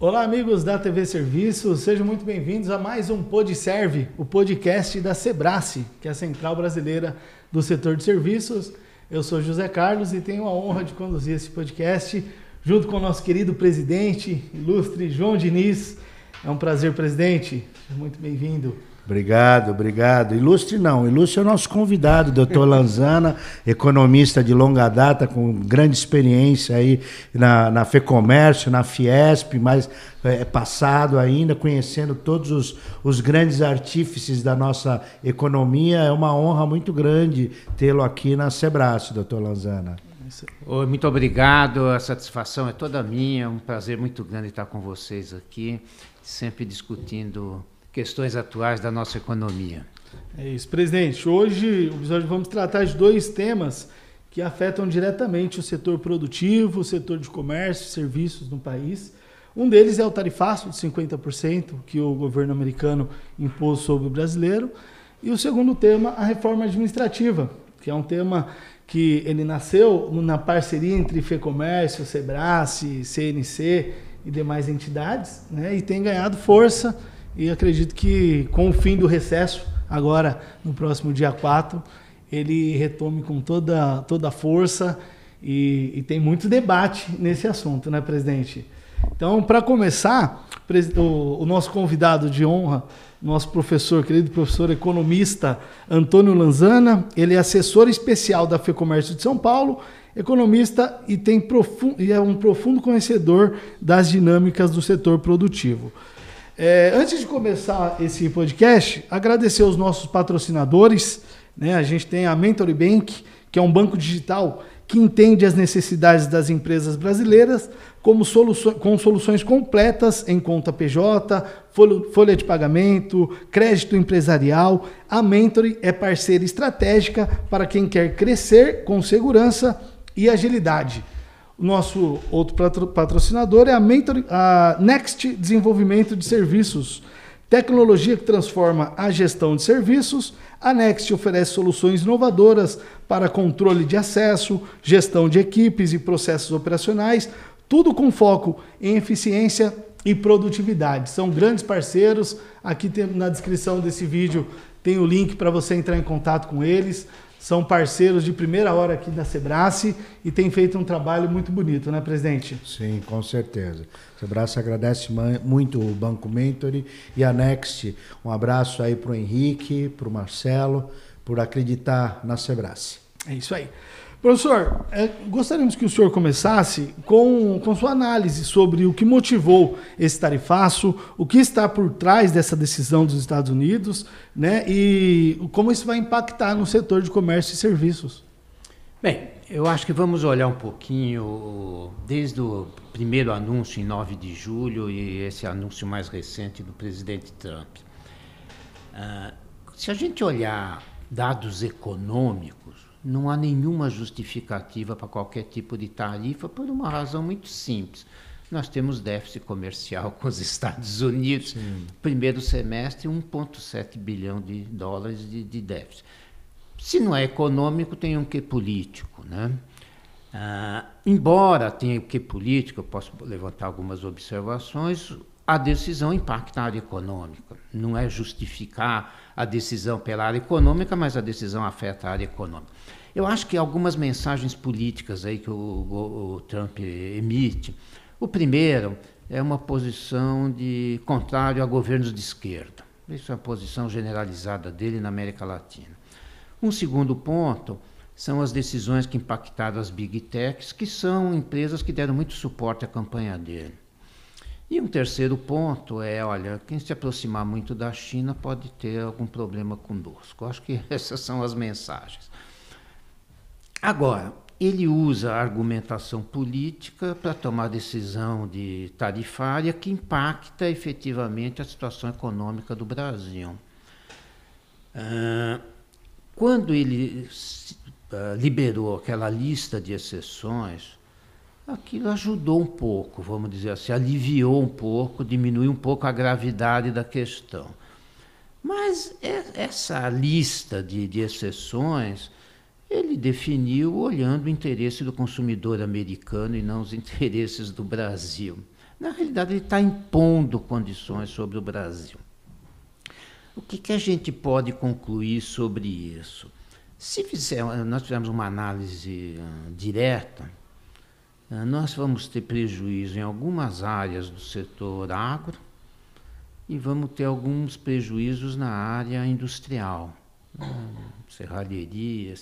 Olá, amigos da TV Serviços, sejam muito bem-vindos a mais um PodServe, o podcast da Sebrace, que é a Central Brasileira do Setor de Serviços. Eu sou José Carlos e tenho a honra de conduzir esse podcast junto com o nosso querido presidente, ilustre João Diniz. É um prazer, presidente. Seja muito bem-vindo. Obrigado. Ilustre não, ilustre é o nosso convidado, doutor Lanzana, economista de longa data, com grande experiência aí na FEComércio, na Fiesp, mas passado ainda, conhecendo todos os grandes artífices da nossa economia. É uma honra muito grande tê-lo aqui na Sebrace, doutor Lanzana. Oi, muito obrigado, a satisfação é toda minha, um prazer muito grande estar com vocês aqui, sempre discutindo questões atuais da nossa economia. É isso, presidente. Hoje, no episódio, vamos tratar de dois temas que afetam diretamente o setor produtivo, o setor de comércio e serviços no país. Um deles é o tarifaço de 50% que o governo americano impôs sobre o brasileiro. E o segundo tema, a reforma administrativa, que é um tema que ele nasceu na parceria entre FEComércio, Sebrace, CNC e demais entidades, né, e tem ganhado força. E acredito que com o fim do recesso, agora no próximo dia 4, ele retome com toda a força e tem muito debate nesse assunto, né, presidente? Então, para começar, o nosso convidado de honra, nosso professor, querido professor economista Antônio Lanzana, ele é assessor especial da FEComércio de São Paulo, economista e é um profundo conhecedor das dinâmicas do setor produtivo. Antes de começar esse podcast, agradecer aos nossos patrocinadores, né? A gente tem a Mentory Bank, que é um banco digital que entende as necessidades das empresas brasileiras com soluções completas em conta PJ, folha de pagamento, crédito empresarial. A Mentory é parceira estratégica para quem quer crescer com segurança e agilidade. O nosso outro patrocinador é a Next Desenvolvimento de Serviços, tecnologia que transforma a gestão de serviços. A Next oferece soluções inovadoras para controle de acesso, gestão de equipes e processos operacionais, tudo com foco em eficiência e produtividade. São grandes parceiros. Aqui na descrição desse vídeo tem o link para você entrar em contato com eles. São parceiros de primeira hora aqui da Sebrace e têm feito um trabalho muito bonito, né, presidente? Sim, com certeza. A Sebrace agradece muito o Banco Mentory e a Next. Um abraço aí para o Henrique, para o Marcelo, por acreditar na Sebrace. É isso aí. Professor, gostaríamos que o senhor começasse com sua análise sobre o que motivou esse tarifaço, o que está por trás dessa decisão dos Estados Unidos, né, e como isso vai impactar no setor de comércio e serviços. Bem, eu acho que vamos olhar um pouquinho desde o primeiro anúncio em 9 de julho e esse anúncio mais recente do presidente Trump. Se a gente olhar dados econômicos, não há nenhuma justificativa para qualquer tipo de tarifa por uma razão muito simples. Nós temos déficit comercial com os Estados Unidos. Sim. Primeiro semestre, 1,7 bilhão de dólares de déficit. Se não é econômico, tem um quê político, né? Embora tenha o quê político, eu posso levantar algumas observações, a decisão impacta a área econômica. Não é justificar a decisão pela área econômica, mas a decisão afeta a área econômica. Eu acho que algumas mensagens políticas aí que o Trump emite. O primeiro é uma posição de contrário a governos de esquerda. Isso é uma posição generalizada dele na América Latina. Um segundo ponto são as decisões que impactaram as Big Techs, que são empresas que deram muito suporte à campanha dele. E um terceiro ponto é, olha, quem se aproximar muito da China pode ter algum problema conosco. Acho que essas são as mensagens. Agora, ele usa a argumentação política para tomar decisão de tarifária que impacta efetivamente a situação econômica do Brasil. Quando ele liberou aquela lista de exceções, aquilo ajudou um pouco, vamos dizer assim, aliviou um pouco, diminuiu um pouco a gravidade da questão. Mas essa lista de exceções, ele definiu olhando o interesse do consumidor americano e não os interesses do Brasil. Na realidade, ele está impondo condições sobre o Brasil. O que a gente pode concluir sobre isso? Se nós fizermos uma análise direta, nós vamos ter prejuízo em algumas áreas do setor agro e vamos ter alguns prejuízos na área industrial. Serraria,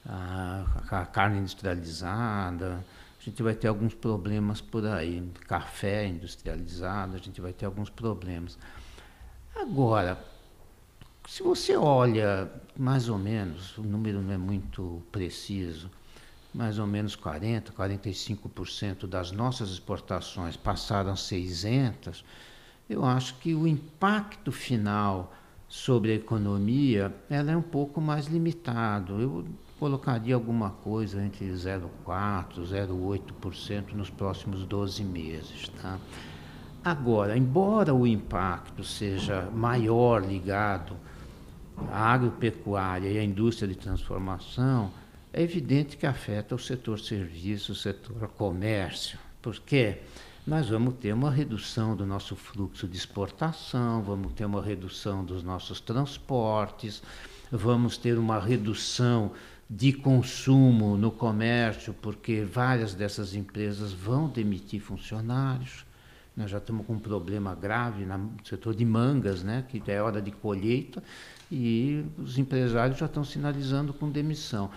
a carne industrializada, a gente vai ter alguns problemas por aí. Café industrializado, a gente vai ter alguns problemas. Agora, se você olha mais ou menos, o número não é muito preciso, mais ou menos 45% das nossas exportações passaram a ser isentas, eu acho que o impacto final sobre a economia ela é um pouco mais limitado. Eu colocaria alguma coisa entre 0,4% e 0,8% nos próximos 12 meses. Tá? Agora, embora o impacto seja maior ligado à agropecuária e à indústria de transformação, é evidente que afeta o setor serviços, o setor comércio, porque nós vamos ter uma redução do nosso fluxo de exportação, vamos ter uma redução dos nossos transportes, vamos ter uma redução de consumo no comércio, porque várias dessas empresas vão demitir funcionários. Nós já estamos com um problema grave no setor de mangas, né, que é hora de colheita, e os empresários já estão sinalizando com demissão.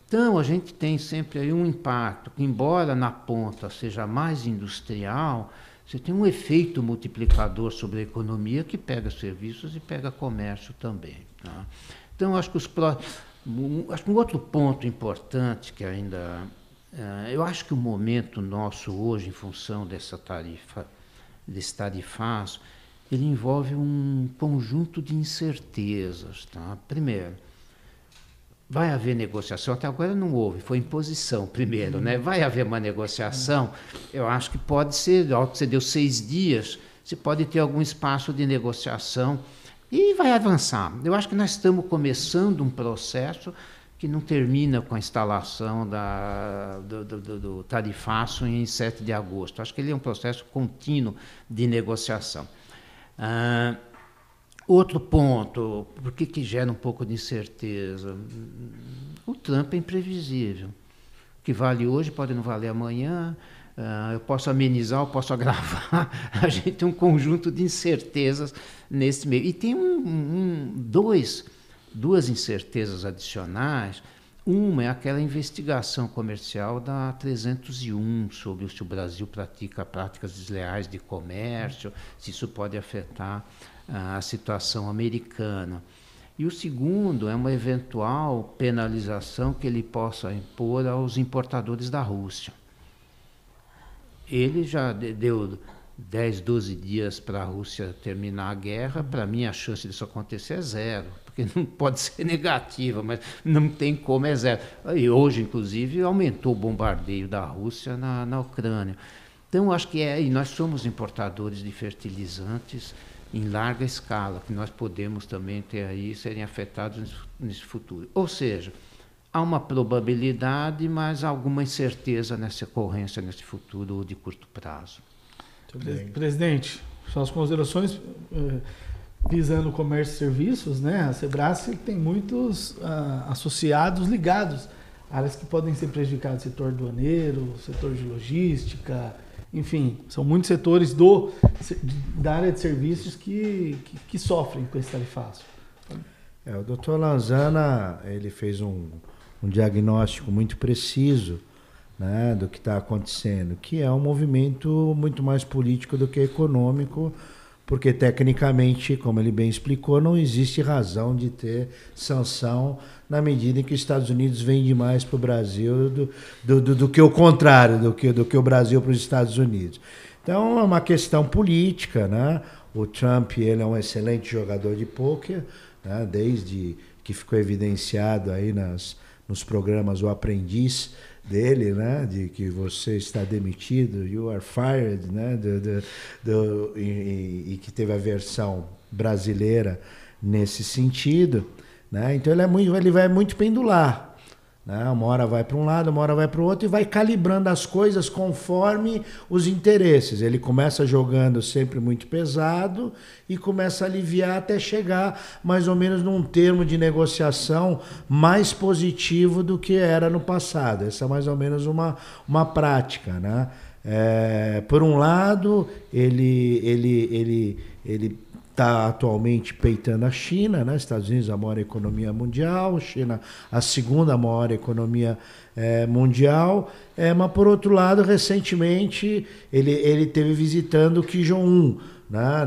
Então, a gente tem sempre aí um impacto, que embora na ponta seja mais industrial, você tem um efeito multiplicador sobre a economia que pega serviços e pega comércio também. Tá? Então, acho que acho que um outro ponto importante que ainda... eu acho que o momento nosso hoje, em função desse tarifaço, ele envolve um conjunto de incertezas. Tá? Primeiro, vai haver negociação, até agora não houve, foi imposição primeiro, né? Vai haver uma negociação, eu acho que pode ser, ao que você deu 6 dias, você pode ter algum espaço de negociação e vai avançar. Eu acho que nós estamos começando um processo que não termina com a instalação do tarifaço em 7 de agosto. Acho que ele é um processo contínuo de negociação. Outro ponto, por que gera um pouco de incerteza? O Trump é imprevisível. O que vale hoje pode não valer amanhã, eu posso amenizar, eu posso agravar. A gente tem um conjunto de incertezas nesse meio. E tem duas incertezas adicionais. Uma é aquela investigação comercial da 301 sobre se o Brasil pratica práticas desleais de comércio, se isso pode afetar a situação americana. E o segundo é uma eventual penalização que ele possa impor aos importadores da Rússia. Ele já deu 10, 12 dias para a Rússia terminar a guerra. Para mim, a chance disso acontecer é zero, porque não pode ser negativa, mas não tem como, é zero. E hoje, inclusive, aumentou o bombardeio da Rússia na Ucrânia. Então, acho que e nós somos importadores de fertilizantes em larga escala, que nós podemos também ter aí, serem afetados nesse futuro. Ou seja, há uma probabilidade, mas alguma incerteza nessa ocorrência, nesse futuro de curto prazo. Presidente, suas considerações visando o comércio e serviços, né? A Sebrae tem muitos associados ligados, áreas que podem ser prejudicadas, setor aduaneiro, setor de logística, enfim, são muitos setores da área de serviços que sofrem com esse tarifaço. O doutor Lanzana, ele fez um diagnóstico muito preciso, né, do que está acontecendo, que é um movimento muito mais político do que econômico, porque tecnicamente, como ele bem explicou, não existe razão de ter sanção na medida em que os Estados Unidos vende mais para o Brasil do que o contrário, do que o Brasil para os Estados Unidos. Então é uma questão política, né? O Trump, ele é um excelente jogador de pôquer, né? Desde que ficou evidenciado aí nos programas O Aprendiz dele, né, de que você está demitido, you are fired, né, e que teve a versão brasileira nesse sentido, né, então ele vai muito pendular, né? Uma hora vai para um lado, uma hora vai para o outro e vai calibrando as coisas conforme os interesses. Ele começa jogando sempre muito pesado e começa a aliviar até chegar mais ou menos num termo de negociação mais positivo do que era no passado. Essa é mais ou menos uma prática, né? Por um lado, ele está atualmente peitando a China, né? Estados Unidos a maior economia mundial, China a segunda maior economia mundial, mas por outro lado, recentemente ele teve visitando Kim Jong-un, né?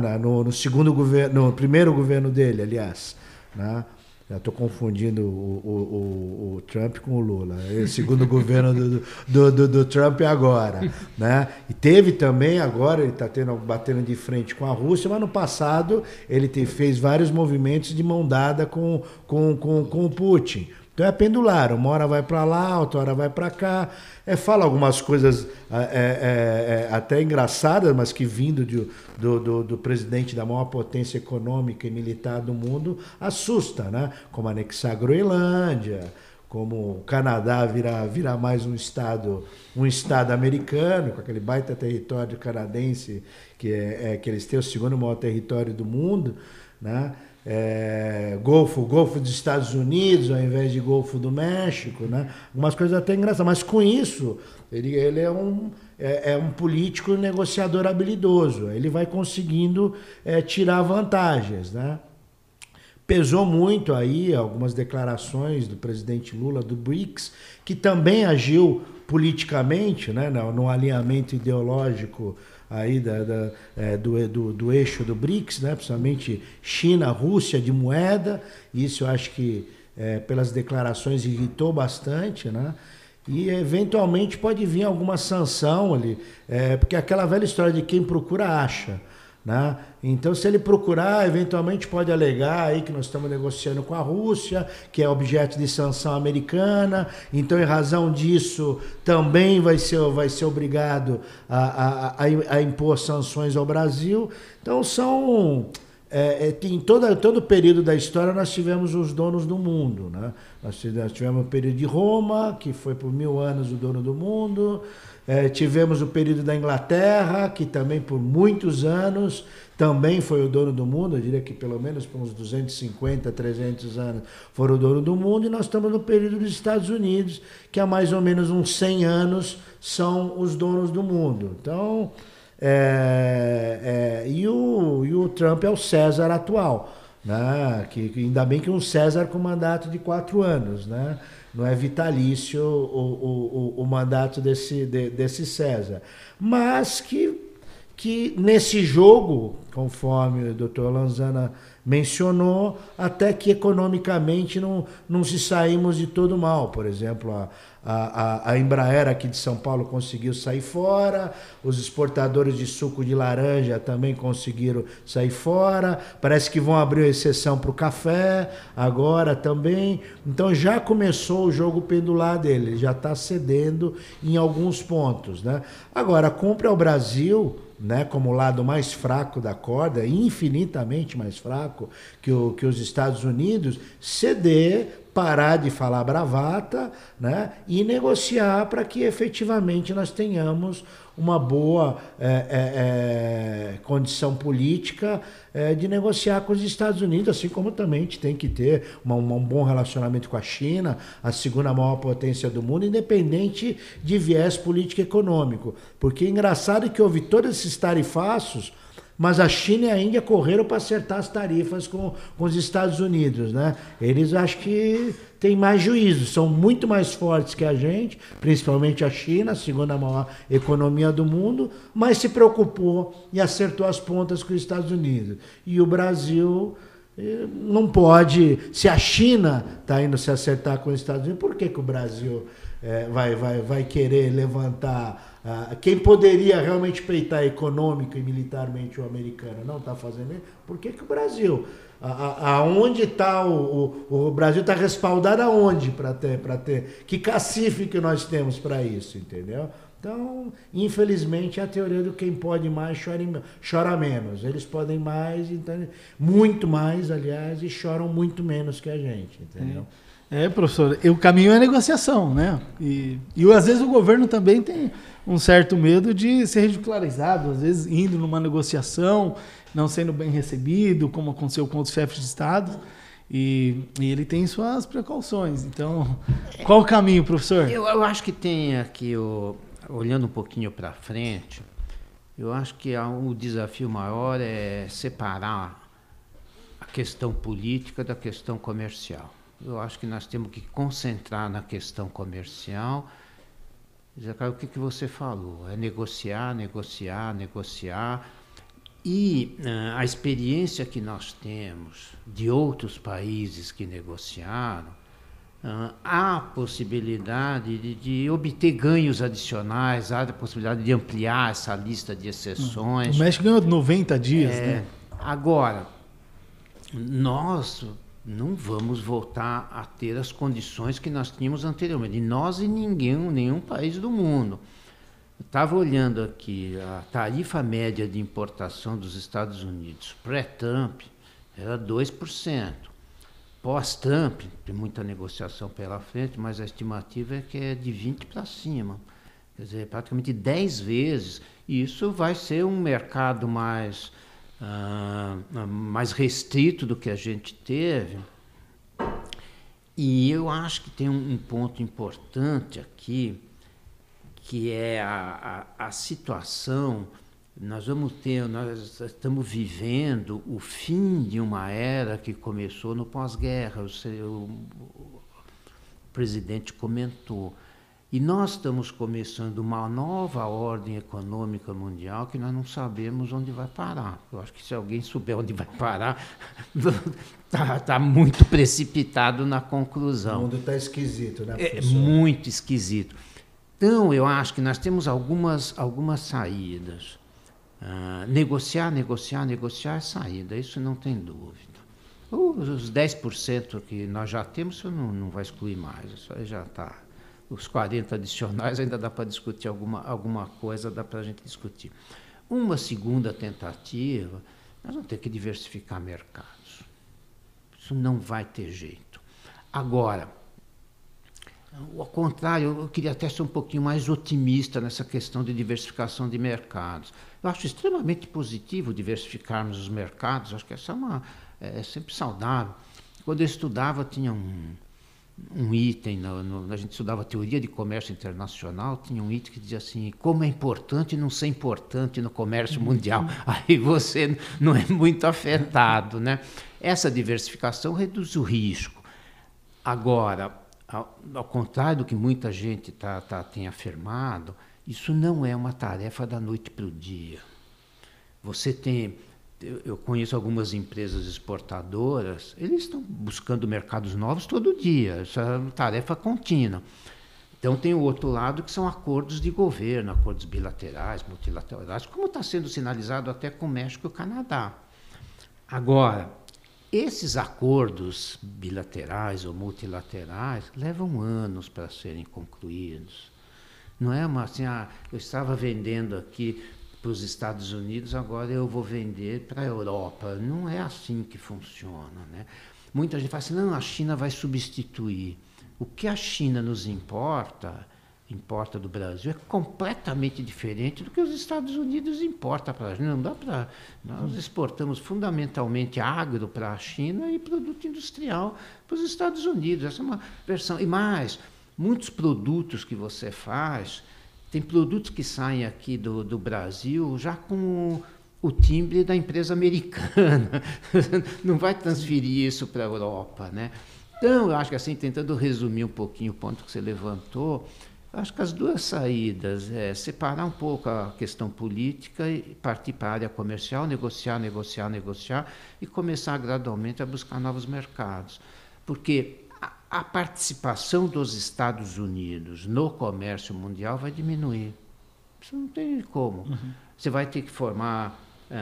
No primeiro governo dele, aliás, né? Já estou confundindo o Trump com o Lula. O segundo governo do Trump agora, né? E teve também, agora ele está batendo de frente com a Rússia, mas no passado ele fez vários movimentos de mão dada com o Putin. Então é pendular, uma hora vai para lá, outra hora vai para cá. Fala algumas coisas até engraçadas, mas que vindo do presidente da maior potência econômica e militar do mundo assusta, né? Como anexar a Groenlândia, como o Canadá virar mais um estado americano, com aquele baita território canadense que eles têm o segundo maior território do mundo, né? Golfo dos Estados Unidos ao invés de Golfo do México, né? Umas coisas até engraçadas, mas com isso ele é um político negociador habilidoso, ele vai conseguindo tirar vantagens, né? Pesou muito aí algumas declarações do presidente Lula do BRICS, que também agiu politicamente, né, no alinhamento ideológico aí do eixo do BRICS, né, principalmente China, Rússia de moeda. Isso eu acho que pelas declarações irritou bastante, né? E eventualmente pode vir alguma sanção ali, porque aquela velha história de quem procura acha, né? Então, se ele procurar, eventualmente pode alegar aí que nós estamos negociando com a Rússia, que é objeto de sanção americana, então em razão disso também vai ser obrigado a impor sanções ao Brasil. Então em todo o período da história nós tivemos os donos do mundo, né? Nós tivemos o período de Roma, que foi por 1000 anos o dono do mundo. Tivemos o período da Inglaterra, que também por muitos anos também foi o dono do mundo. Eu diria que pelo menos por uns 250, 300 anos foram o dono do mundo. E nós estamos no período dos Estados Unidos, que há mais ou menos uns 100 anos são os donos do mundo. Então, e o Trump é o César atual, né? Que ainda bem que um César com mandato de 4 anos, né? Não é vitalício o mandato desse César. Mas que nesse jogo, conforme o doutor Lanzana mencionou, até que economicamente não se saímos de todo mal. Por exemplo, a Embraer aqui de São Paulo conseguiu sair fora, os exportadores de suco de laranja também conseguiram sair fora, parece que vão abrir exceção para o café agora também. Então já começou o jogo pendular dele, ele já está cedendo em alguns pontos, né? Agora, cumpre ao Brasil, né, como o lado mais fraco da corda, infinitamente mais fraco que os Estados Unidos, ceder, parar de falar bravata, né, e negociar para que efetivamente nós tenhamos uma boa condição política de negociar com os Estados Unidos, assim como também a gente tem que ter um bom relacionamento com a China, a segunda maior potência do mundo, independente de viés político e econômico. Porque é engraçado que houve todos esses tarifaços, mas a China e a Índia correram para acertar as tarifas com os Estados Unidos, né? Eles acho que têm mais juízo, são muito mais fortes que a gente, principalmente a China, a segunda maior economia do mundo, mas se preocupou e acertou as pontas com os Estados Unidos. E o Brasil não pode, se a China está indo se acertar com os Estados Unidos, por que o Brasil vai querer levantar... quem poderia realmente peitar econômica e militarmente o americano não está fazendo isso? Por que o Brasil? Aonde está o Brasil está respaldado aonde para ter? Que cacife que nós temos para isso, entendeu? Então, infelizmente, é a teoria do quem pode mais chora menos. Eles podem mais, então, muito mais, aliás, e choram muito menos que a gente, entendeu? Professor, o caminho é a negociação, né? E às vezes o governo também tem um certo medo de ser ridicularizado, às vezes indo numa negociação, não sendo bem recebido, como aconteceu com outros chefes de Estado, e ele tem suas precauções. Então, qual o caminho, professor? Eu acho que tem aqui, olhando um pouquinho para frente, eu acho que o desafio maior é separar a questão política da questão comercial. Eu acho que nós temos que concentrar na questão comercial. O que você falou? É negociar, negociar, negociar. E a experiência que nós temos de outros países que negociaram, há a possibilidade de obter ganhos adicionais, há a possibilidade de ampliar essa lista de exceções. O México ganhou 90 dias, né? Agora, nós não vamos voltar a ter as condições que nós tínhamos anteriormente. E nós e nenhum país do mundo. Eu estava olhando aqui, a tarifa média de importação dos Estados Unidos, pré-Trump, era 2%. Pós-Trump, tem muita negociação pela frente, mas a estimativa é que é de 20% para cima. Quer dizer, praticamente 10 vezes. E isso vai ser um mercado mais restrito do que a gente teve. E eu acho que tem um ponto importante aqui, que é a situação. Nós estamos vivendo o fim de uma era que começou no pós-guerra, o presidente comentou. E nós estamos começando uma nova ordem econômica mundial que nós não sabemos onde vai parar. Eu acho que se alguém souber onde vai parar, está muito precipitado na conclusão. O mundo está esquisito, né, professor? É muito esquisito. Então, eu acho que nós temos algumas saídas. Negociar é saída, isso não tem dúvida. Os 10% que nós já temos, isso não vai excluir mais, isso aí já está. Os 40 adicionais ainda dá para discutir alguma coisa, dá para a gente discutir. Uma segunda tentativa, nós vamos ter que diversificar mercados. Isso não vai ter jeito. Agora, ao contrário, eu queria até ser um pouquinho mais otimista nessa questão de diversificação de mercados. Eu acho extremamente positivo diversificarmos os mercados, acho que essa é sempre saudável. Quando eu estudava, tinha um item, a gente estudava teoria de comércio internacional, tinha um item que dizia assim, como é importante não ser importante no comércio mundial. Aí você não é muito afetado, né? Essa diversificação reduz o risco. Agora, ao contrário do que muita gente tem afirmado, isso não é uma tarefa da noite para o dia. Eu conheço algumas empresas exportadoras, eles estão buscando mercados novos todo dia, isso é uma tarefa contínua. Então tem o outro lado que são acordos de governo, acordos bilaterais, multilaterais, como está sendo sinalizado até com o México e o Canadá. Agora, esses acordos bilaterais ou multilaterais levam anos para serem concluídos. Não é assim, eu estava vendendo aqui para os Estados Unidos, agora eu vou vender para a Europa. Não é assim que funciona, né? Muita gente fala assim, não, a China vai substituir. O que a China nos importa do Brasil, é completamente diferente do que os Estados Unidos importam para a China. Não dá para... Nós exportamos fundamentalmente agro para a China e produto industrial para os Estados Unidos. Essa é uma versão. E mais, muitos produtos que você faz... Tem produtos que saem aqui do Brasil já com o timbre da empresa americana. Não vai transferir isso para a Europa, né? Então, eu acho que assim, tentando resumir um pouquinho o ponto que você levantou, eu acho que as duas saídas é separar um pouco a questão política e partir para a área comercial, negociar e começar gradualmente a buscar novos mercados. Porque a participação dos Estados Unidos no comércio mundial vai diminuir. Isso não tem como. Você vai ter que formar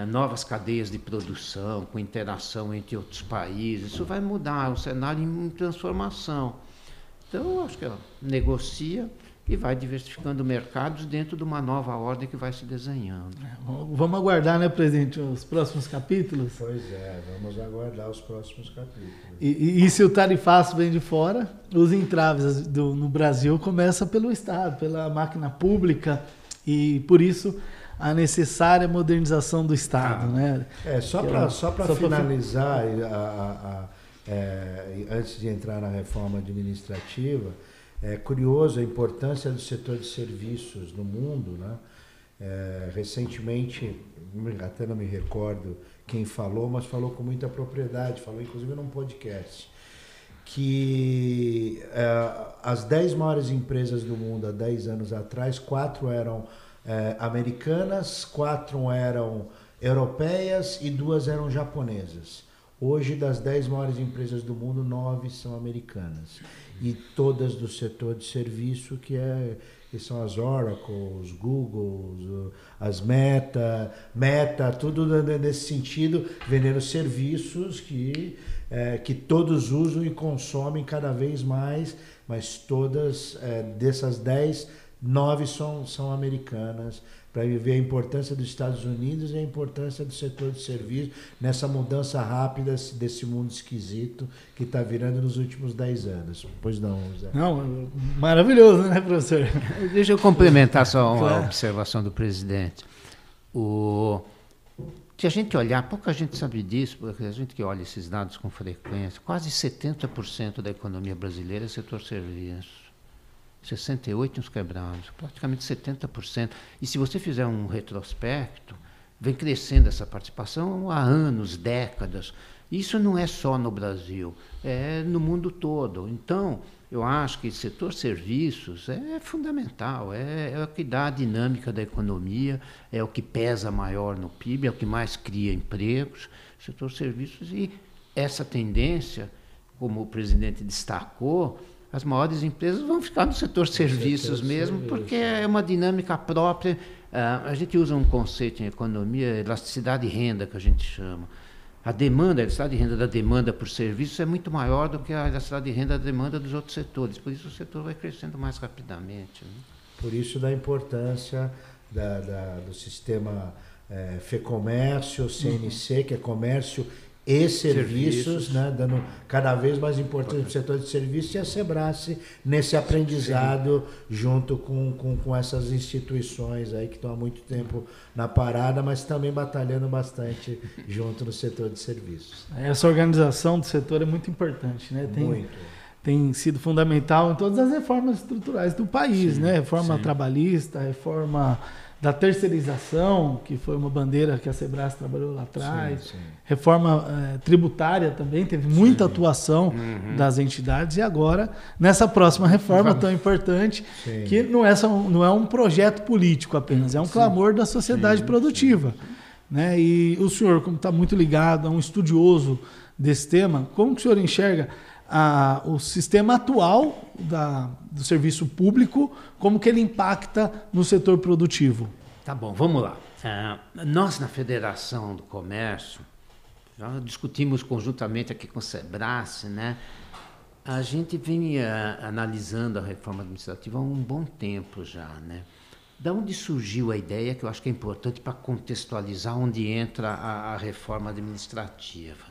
novas cadeias de produção, com interação entre outros países. Isso vai mudar, um cenário em transformação. Então, eu acho que negocia e vai diversificando mercados dentro de uma nova ordem que vai se desenhando. Vamos aguardar, né, presidente, os próximos capítulos? Pois é, vamos aguardar os próximos capítulos. E se o tarifaço vem de fora, os entraves no Brasil começam pelo Estado, pela máquina pública, e por isso a necessária modernização do Estado, né? Só para finalizar, antes de entrar na reforma administrativa, é curioso a importância do setor de serviços no mundo, né? Recentemente, até não me recordo quem falou, mas falou com muita propriedade, falou inclusive num podcast, que as 10 maiores empresas do mundo há 10 anos atrás, 4 eram americanas, 4 eram europeias e 2 eram japonesas. Hoje, das 10 maiores empresas do mundo, 9 são americanas. E todas do setor de serviço, que são as Oracle, os Google, as Meta, tudo nesse sentido, vendendo serviços que todos usam e consomem cada vez mais, mas todas dessas 10, 9 são americanas, para ver a importância dos Estados Unidos e a importância do setor de serviço nessa mudança rápida desse mundo esquisito que está virando nos últimos 10 anos. Pois não, Zé? Não, maravilhoso, né, professor? Deixa eu complementar só uma observação do presidente. Se a gente olhar, pouca gente sabe disso, porque a gente que olha esses dados com frequência, quase 70% da economia brasileira é setor serviço. 68 uns quebrados, praticamente 70%. E se você fizer um retrospecto, vem crescendo essa participação há anos, décadas. Isso não é só no Brasil, é no mundo todo. Então, eu acho que o setor serviços é fundamental, é o que dá a dinâmica da economia, é o que pesa maior no PIB, é o que mais cria empregos, setor serviços. E essa tendência, como o presidente destacou, as maiores empresas vão ficar no setor serviços mesmo, porque é uma dinâmica própria. A gente usa um conceito em economia, elasticidade de renda, que a gente chama. A elasticidade de renda da demanda por serviços é muito maior do que a elasticidade de renda da demanda dos outros setores. Por isso o setor vai crescendo mais rapidamente, né? Por isso da importância do sistema FEComércio, CNC, que é comércio e serviços, né, dando cada vez mais importância para o setor de serviços, e a Sebrae nesse aprendizado junto com essas instituições aí que estão há muito tempo na parada, mas também batalhando bastante junto no setor de serviços. Essa organização do setor é muito importante, né? Tem sido fundamental em todas as reformas estruturais do país, né? Reforma trabalhista, reforma da terceirização, que foi uma bandeira que a Sebrae trabalhou lá atrás, reforma tributária também, teve muita atuação das entidades, e agora, nessa próxima reforma tão importante, que não é um projeto político apenas, é um clamor da sociedade produtiva. Né? E o senhor, como está muito ligado, é um estudioso desse tema, como que o senhor enxerga o sistema atual do serviço público, como que ele impacta no setor produtivo? Tá bom, vamos lá. Nós, na Federação do Comércio, já discutimos conjuntamente aqui com o Sebrae, né? A gente vem analisando a reforma administrativa há um bom tempo já, né? Da onde surgiu a ideia, que eu acho que é importante para contextualizar onde entra a reforma administrativa.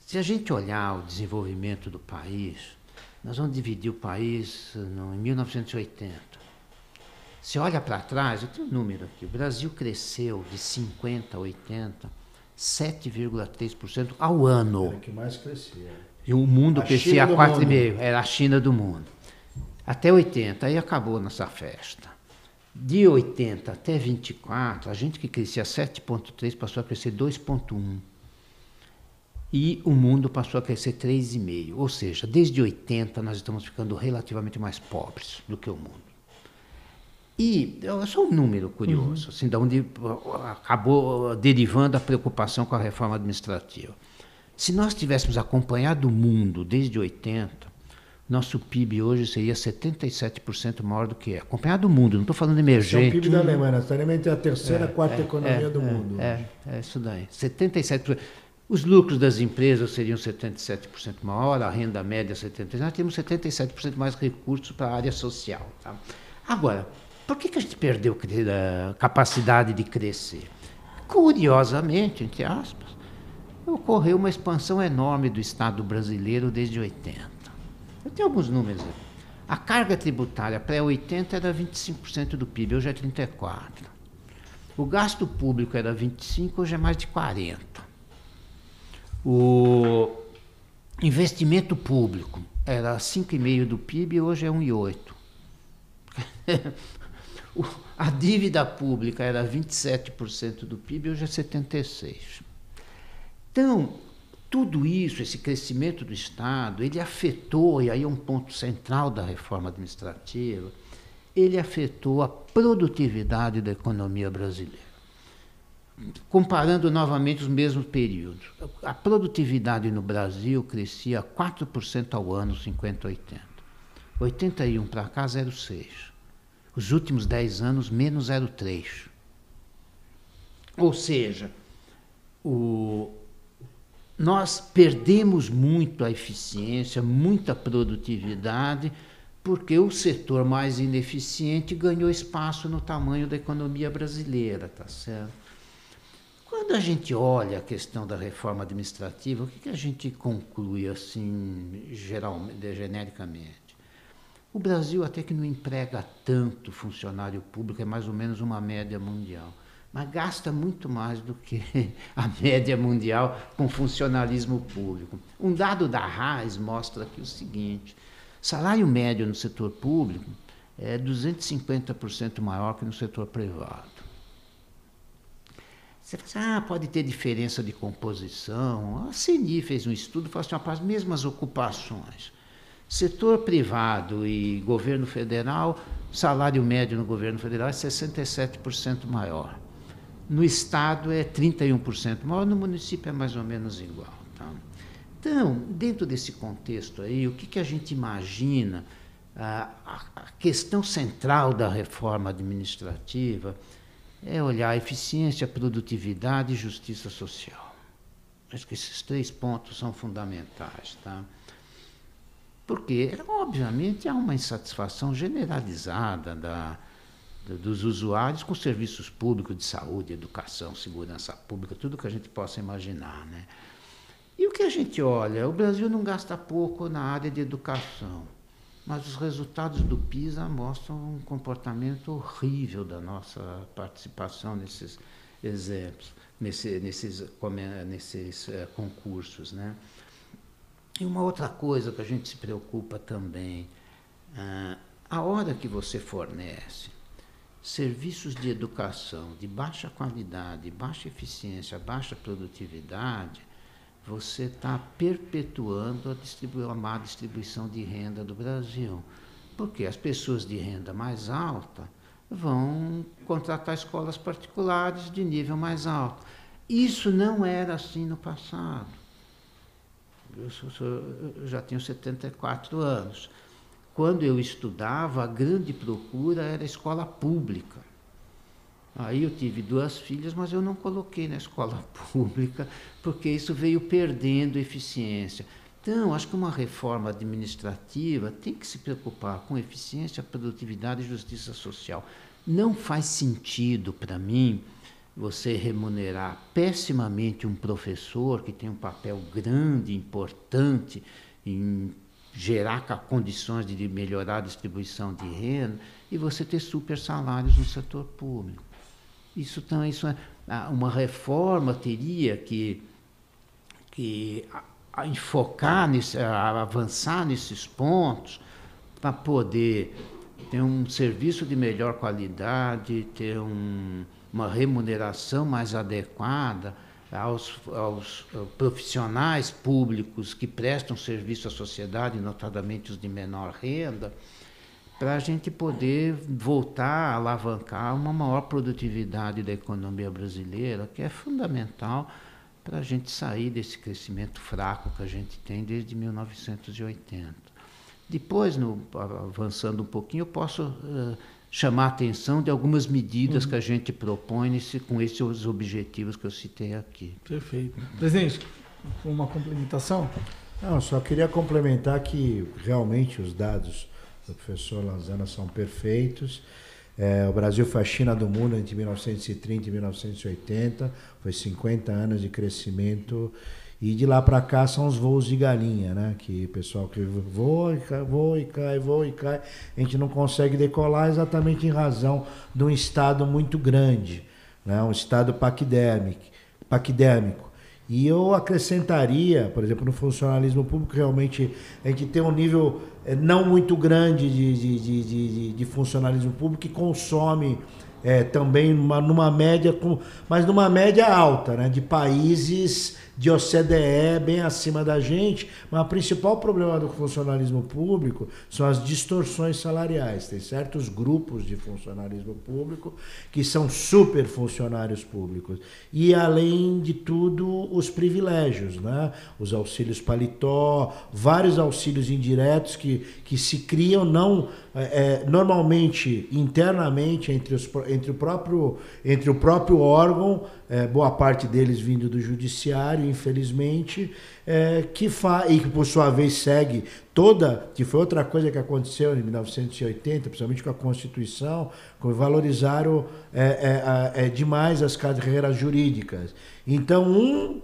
Se a gente olhar o desenvolvimento do país, nós vamos dividir o país em 1980. Se olha para trás, eu tenho um número aqui, o Brasil cresceu de 50 a 80, 7,3% ao ano. Era o que mais crescia. E o mundo crescia a 4,5%, era a China do mundo. Até 80, aí acabou nossa festa. De 80 até 24, a gente que crescia 7,3% passou a crescer 2,1%. E o mundo passou a crescer 3,5%. Ou seja, desde 80 nós estamos ficando relativamente mais pobres do que o mundo. E é só um número curioso, assim, de onde acabou derivando a preocupação com a reforma administrativa. Se nós tivéssemos acompanhado o mundo desde 80, nosso PIB hoje seria 77% maior do que é. Acompanhado o mundo, não estou falando emergente. É o PIB da Alemanha, necessariamente é a terceira, quarta economia do mundo. É isso daí, 77%. Os lucros das empresas seriam 77% maior, a renda média 77%, nós temos 77% mais recursos para a área social. Tá? Agora, por que a gente perdeu a capacidade de crescer? Curiosamente, entre aspas, ocorreu uma expansão enorme do Estado brasileiro desde 80. Eu tenho alguns números aí. A carga tributária pré-80 era 25% do PIB, hoje é 34%. O gasto público era 25%, hoje é mais de 40%. O investimento público era 5,5% do PIB, hoje é 1,8%. A dívida pública era 27% do PIB, hoje é 76%. Então, tudo isso, esse crescimento do Estado, ele afetou, e aí é um ponto central da reforma administrativa, ele afetou a produtividade da economia brasileira. Comparando novamente os mesmos períodos, a produtividade no Brasil crescia 4% ao ano, 50, 80. 81 para cá, 0,6. Os últimos 10 anos, menos 0,3. Ou seja, nós perdemos muito a eficiência, muita produtividade, porque o setor mais ineficiente ganhou espaço no tamanho da economia brasileira, tá certo? Quando a gente olha a questão da reforma administrativa, o que a gente conclui assim, genericamente? O Brasil até que não emprega tanto funcionário público, é mais ou menos uma média mundial, mas gasta muito mais do que a média mundial com funcionalismo público. Um dado da RAIS mostra aqui o seguinte: salário médio no setor público é 250% maior que no setor privado. Você fala assim, pode ter diferença de composição. A CNI fez um estudo, falou assim, as mesmas ocupações. Setor privado e governo federal, salário médio no governo federal é 67% maior. No estado é 31% maior, no município é mais ou menos igual. Tá? Então, dentro desse contexto aí, o que a gente imagina? A questão central da reforma administrativa é olhar a eficiência, produtividade e justiça social. Acho que esses 3 pontos são fundamentais. Tá? Porque, obviamente, há uma insatisfação generalizada dos usuários com serviços públicos de saúde, educação, segurança pública, tudo que a gente possa imaginar. Né? E o que a gente olha? O Brasil não gasta pouco na área de educação, mas os resultados do PISA mostram um comportamento horrível da nossa participação nesses exemplos, nesses concursos. Né? E uma outra coisa que a gente se preocupa também, a hora que você fornece serviços de educação de baixa qualidade, baixa eficiência, baixa produtividade, você está perpetuando a má distribuição de renda do Brasil. Porque as pessoas de renda mais alta vão contratar escolas particulares de nível mais alto. Isso não era assim no passado. Eu já tenho 74 anos. Quando eu estudava, a grande procura era a escola pública. Aí eu tive 2 filhas, mas eu não coloquei na escola pública, porque isso veio perdendo eficiência. Então, acho que uma reforma administrativa tem que se preocupar com eficiência, produtividade e justiça social. Não faz sentido, para mim, você remunerar pessimamente um professor que tem um papel grande, importante, em gerar condições de melhorar a distribuição de renda, e você ter super salários no setor público. Isso uma reforma teria que enfocar, avançar nesses pontos para poder ter um serviço de melhor qualidade, ter uma remuneração mais adequada aos profissionais públicos que prestam serviço à sociedade, notadamente os de menor renda, para a gente poder voltar a alavancar uma maior produtividade da economia brasileira, que é fundamental para a gente sair desse crescimento fraco que a gente tem desde 1980. Depois, avançando um pouquinho, eu posso chamar a atenção de algumas medidas que a gente propõe com esses objetivos que eu citei aqui. Perfeito. Presidente, uma complementação? Não, só queria complementar que realmente os dados do professor Lanzana são perfeitos. O Brasil foi a China do mundo entre 1930 e 1980, foi 50 anos de crescimento, e de lá para cá são os voos de galinha, né? Que o pessoal que voa e cai, a gente não consegue decolar exatamente em razão de um estado muito grande, né? Um estado paquidérmico. E eu acrescentaria, por exemplo, no funcionalismo público, realmente a gente tem um nível não muito grande de funcionalismo público que consome também numa média, mas numa média alta, né, de países de OCDE bem acima da gente, mas o principal problema do funcionalismo público são as distorções salariais. Tem certos grupos de funcionalismo público que são super funcionários públicos. E, além de tudo, os privilégios, né? Os auxílios paletó, vários auxílios indiretos que se criam normalmente internamente entre o próprio órgão, boa parte deles vindo do judiciário, infelizmente, e que por sua vez segue que foi outra coisa que aconteceu em 1980, principalmente com a Constituição, que valorizaram demais as carreiras jurídicas. Então,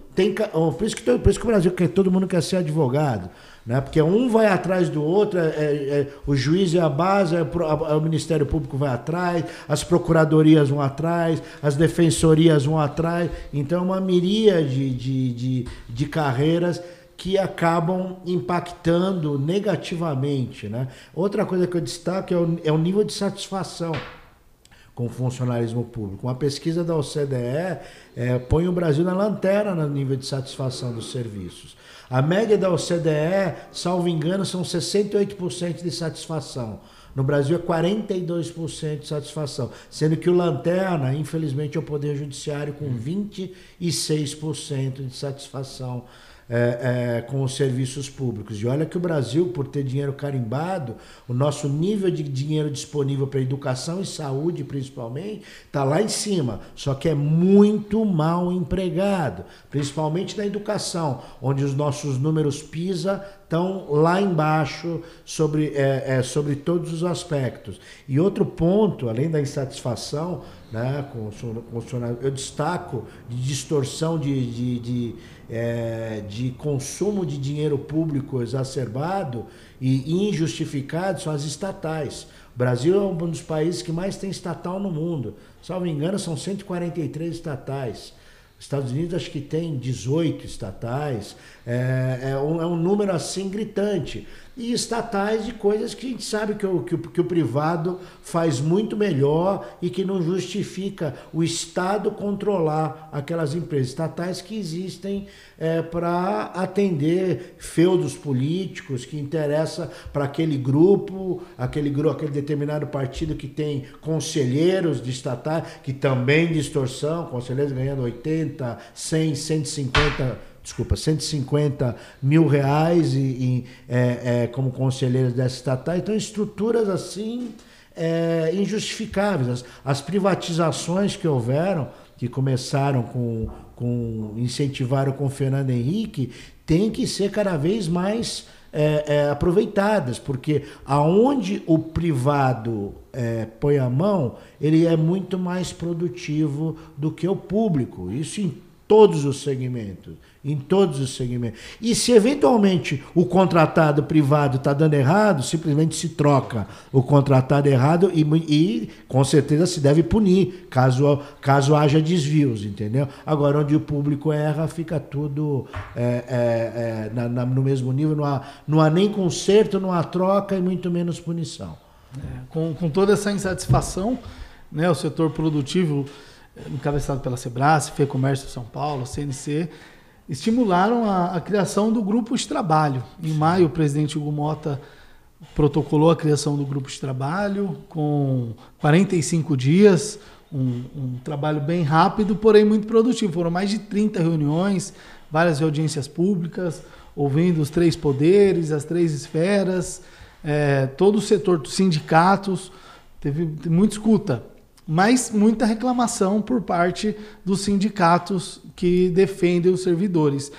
por isso que o Brasil, todo mundo quer ser advogado, né? Porque um vai atrás do outro, o juiz é a base, o Ministério Público vai atrás, as procuradorias vão atrás, as defensorias vão atrás. Então, é uma miríade de carreiras que acabam impactando negativamente, né? Outra coisa que eu destaco é o nível de satisfação com o funcionalismo público. Uma pesquisa da OCDE põe o Brasil na lanterna no nível de satisfação dos serviços. A média da OCDE, salvo engano, são 68% de satisfação. No Brasil é 42% de satisfação, sendo que o lanterna, infelizmente, é o Poder Judiciário com 26% de satisfação com os serviços públicos. E olha que o Brasil, por ter dinheiro carimbado, o nosso nível de dinheiro disponível para educação e saúde, principalmente, está lá em cima, só que é muito mal empregado, principalmente na educação, onde os nossos números PISA estão lá embaixo sobre todos os aspectos. E outro ponto, além da insatisfação, né, eu destaco de distorção de consumo de dinheiro público exacerbado e injustificado, são as estatais. O Brasil é um dos países que mais tem estatal no mundo. Salvo engano, são 143 estatais. Estados Unidos acho que tem 18 estatais, é um número assim gritante. E estatais de coisas que a gente sabe que o privado faz muito melhor e que não justifica o Estado controlar aquelas empresas estatais que existem para atender feudos políticos que interessa para aquele grupo, aquele determinado partido que tem conselheiros de estatais, que também distorção, conselheiros ganhando 80, 100, 150 mil reais como conselheiros dessa estatal. Então, estruturas assim injustificáveis. As privatizações que houveram, que começaram incentivaram com o Fernando Henrique, têm que ser cada vez mais aproveitadas, porque aonde o privado põe a mão, ele é muito mais produtivo do que o público. Isso em todos os segmentos. E se eventualmente o contratado privado está dando errado, simplesmente se troca o contratado errado e com certeza se deve punir, caso haja desvios, entendeu? Agora, onde o público erra, fica tudo no mesmo nível, não há nem conserto, não há troca e muito menos punição. Com toda essa insatisfação, né, o setor produtivo, encabeçado pela Sebrae, FEComércio São Paulo, CNC, estimularam a criação do grupo de trabalho. Em maio, o presidente Hugo Motta protocolou a criação do grupo de trabalho com 45 dias, um trabalho bem rápido, porém muito produtivo. Foram mais de 30 reuniões, várias audiências públicas, ouvindo os 3 poderes, as 3 esferas, todo o setor dos sindicatos, teve muita escuta, mas muita reclamação por parte dos sindicatos que defendem os servidores.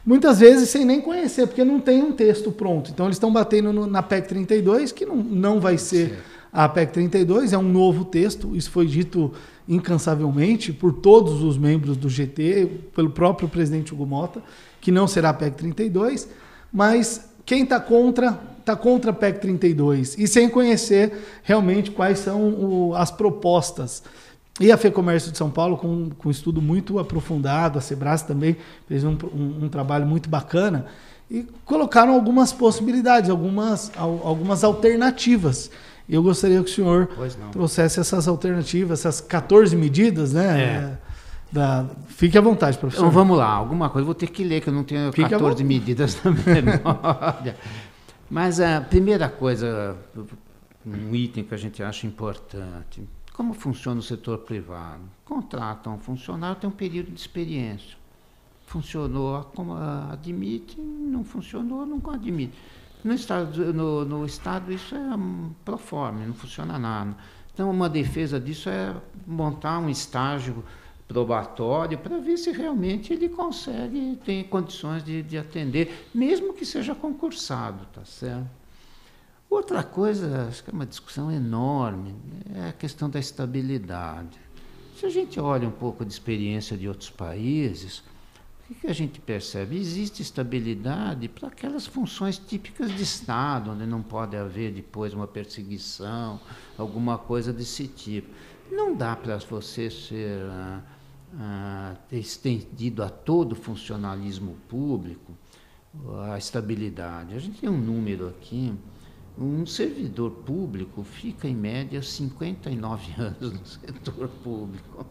Muitas vezes sem nem conhecer, porque não tem um texto pronto. Então eles estão batendo na PEC 32, que não vai ser a PEC 32, é um novo texto. Isso foi dito incansavelmente por todos os membros do GT, pelo próprio presidente Hugo Motta, que não será a PEC 32, mas quem está contra a PEC 32, e sem conhecer realmente quais são as propostas. E a FEComércio de São Paulo, com um estudo muito aprofundado, a Sebrasc também fez um trabalho muito bacana, e colocaram algumas possibilidades, algumas alternativas. Eu gostaria que o senhor trouxesse essas alternativas, essas 14 medidas, né? Fique à vontade, professor. Então vamos lá, alguma coisa. Vou ter que ler, que eu não tenho 14 medidas na memória. Mas a primeira coisa, um item que a gente acha importante, como funciona o setor privado? Contrata um funcionário, tem um período de experiência. Funcionou, admite, não funcionou, não admite. No Estado isso é proforme, não funciona nada. Então, uma defesa disso é montar um estágio probatório para ver se realmente ele consegue, tem condições de atender, mesmo que seja concursado, tá certo? Outra coisa, acho que é uma discussão enorme, é a questão da estabilidade. Se a gente olha um pouco de experiência de outros países, o que a gente percebe? Existe estabilidade para aquelas funções típicas de Estado, onde não pode haver depois uma perseguição, alguma coisa desse tipo. Não dá para você ter estendido a todo o funcionalismo público a estabilidade. A gente tem um número aqui. Um servidor público fica, em média, 59 anos no setor público.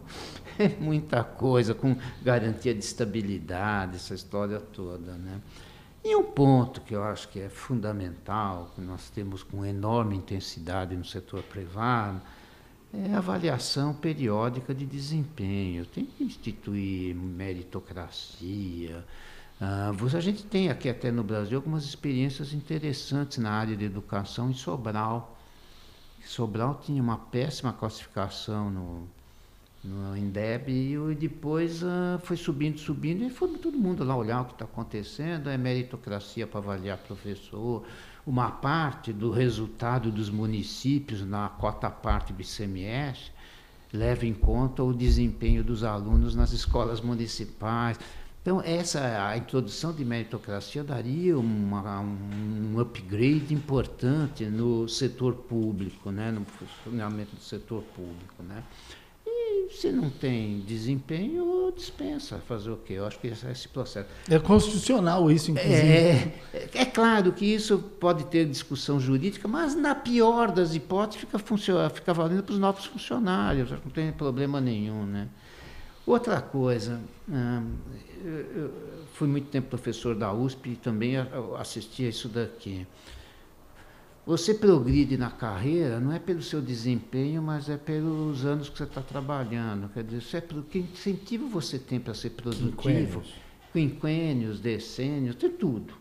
É muita coisa, com garantia de estabilidade, essa história toda, né? E um ponto que eu acho que é fundamental, que nós temos com enorme intensidade no setor privado, é a avaliação periódica de desempenho. Tem que instituir meritocracia. A gente tem aqui até no Brasil algumas experiências interessantes na área de educação em Sobral. Sobral tinha uma péssima classificação no INDEB e depois foi subindo e foi todo mundo lá olhar o que está acontecendo, é meritocracia para avaliar professor, uma parte do resultado dos municípios na cota parte do ICMS leva em conta o desempenho dos alunos nas escolas municipais. Então, a introdução de meritocracia daria um upgrade importante no setor público, né? No funcionamento do setor público, né? E se não tem desempenho, dispensa. Fazer o quê? Eu acho que esse processo. É constitucional isso, inclusive. É claro que isso pode ter discussão jurídica, mas na pior das hipóteses fica valendo para os novos funcionários, não tem problema nenhum, né? Outra coisa, eu fui muito tempo professor da USP e também assisti a isso daqui. Você progride na carreira não é pelo seu desempenho, mas é pelos anos que você está trabalhando. Quer dizer, isso é pelo que incentivo você tem para ser produtivo, quinquênios, decênios, tem tudo.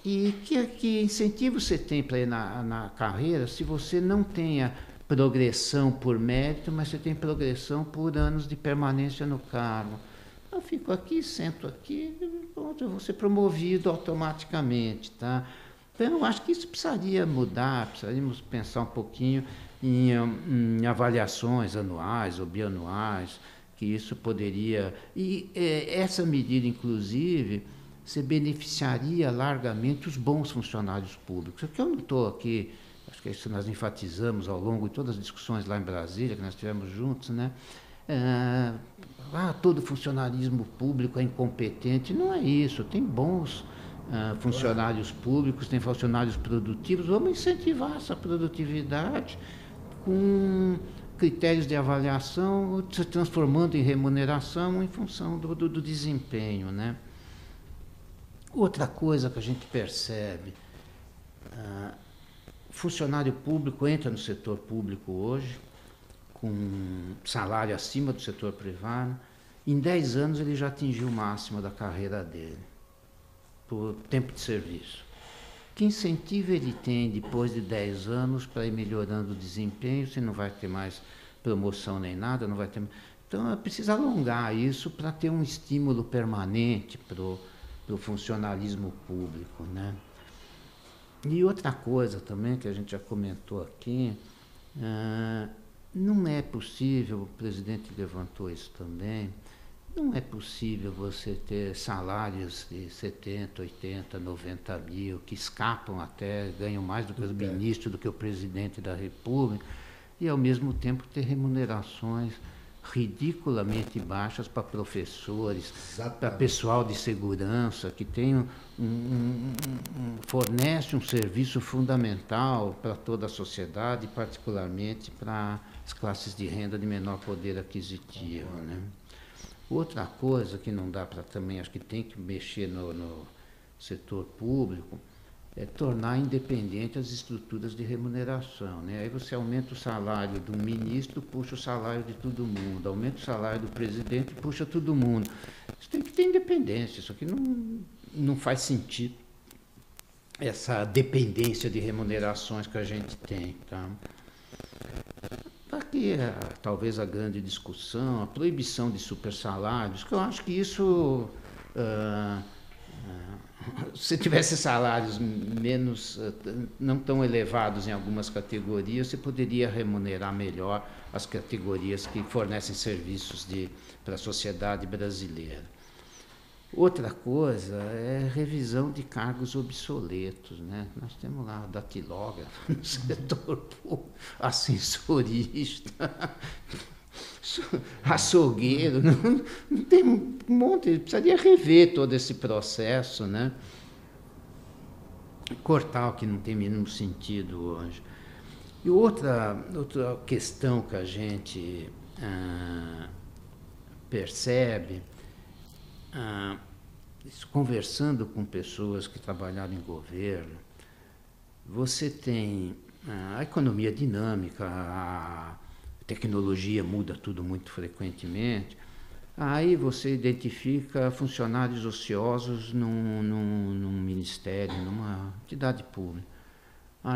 E que incentivo você tem para ir na carreira se você não tenha progressão por mérito, mas você tem progressão por anos de permanência no cargo. Eu fico aqui, sento aqui, eu vou ser promovido automaticamente, tá? Então, eu acho que isso precisaria mudar, precisaríamos pensar um pouquinho em avaliações anuais ou bianuais, que isso poderia... E essa medida, inclusive, se beneficiaria largamente os bons funcionários públicos. Porque eu não estou aqui... Acho que isso nós enfatizamos ao longo de todas as discussões lá em Brasília, que nós tivemos juntos, né? Todo funcionalismo público é incompetente. Não é isso. Tem bons funcionários públicos, tem funcionários produtivos. Vamos incentivar essa produtividade com critérios de avaliação, se transformando em remuneração em função do desempenho, né? Outra coisa que a gente percebe... funcionário público entra no setor público hoje, com salário acima do setor privado. Em 10 anos ele já atingiu o máximo da carreira dele, por tempo de serviço. Que incentivo ele tem depois de 10 anos para ir melhorando o desempenho, se não vai ter mais promoção nem nada, não vai ter... Então, precisa alongar isso para ter um estímulo permanente para o funcionalismo público, né? E outra coisa também que a gente já comentou aqui, não é possível, o presidente levantou isso também, não é possível você ter salários de 70, 80, 90 mil, que escapam até, ganham mais do que o ministro, do que o presidente da República, e ao mesmo tempo ter remunerações ridiculamente baixas para professores, para pessoal de segurança, que tem fornece um serviço fundamental para toda a sociedade, particularmente para as classes de renda de menor poder aquisitivo, né? Outra coisa que não dá para também, acho que tem que mexer no setor público, é tornar independente as estruturas de remuneração, né? Aí você aumenta o salário do ministro, puxa o salário de todo mundo, aumenta o salário do presidente, puxa todo mundo. Isso tem que ter independência, isso aqui não faz sentido, essa dependência de remunerações que a gente tem, tá? Aqui, talvez a grande discussão, a proibição de supersalários, que eu acho que isso... se tivesse salários menos, não tão elevados em algumas categorias, você poderia remunerar melhor as categorias que fornecem serviços para a sociedade brasileira. Outra coisa é revisão de cargos obsoletos, né? Nós temos lá datilógrafo no setor público, ascensorista, açougueiro, não tem um monte, precisaria rever todo esse processo, né? Cortar o que não tem mínimo sentido hoje. E outra questão que a gente percebe, conversando com pessoas que trabalharam em governo, você tem a economia dinâmica, a tecnologia muda tudo muito frequentemente, aí você identifica funcionários ociosos num ministério, numa entidade pública.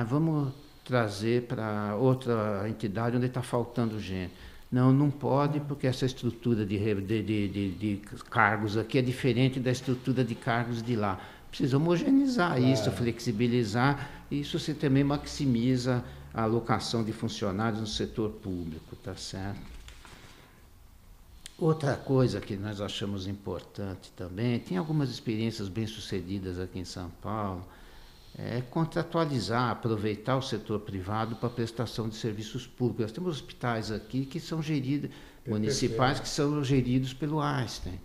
Vamos trazer para outra entidade onde está faltando gente. Não pode, porque essa estrutura de cargos aqui é diferente da estrutura de cargos de lá. Precisa homogeneizar isso, flexibilizar, isso você também maximiza a alocação de funcionários no setor público, tá certo? Outra coisa que nós achamos importante também, tem algumas experiências bem-sucedidas aqui em São Paulo, é contratualizar, aproveitar o setor privado para a prestação de serviços públicos. Nós temos hospitais aqui que são geridos, municipais que são geridos pelo Einstein.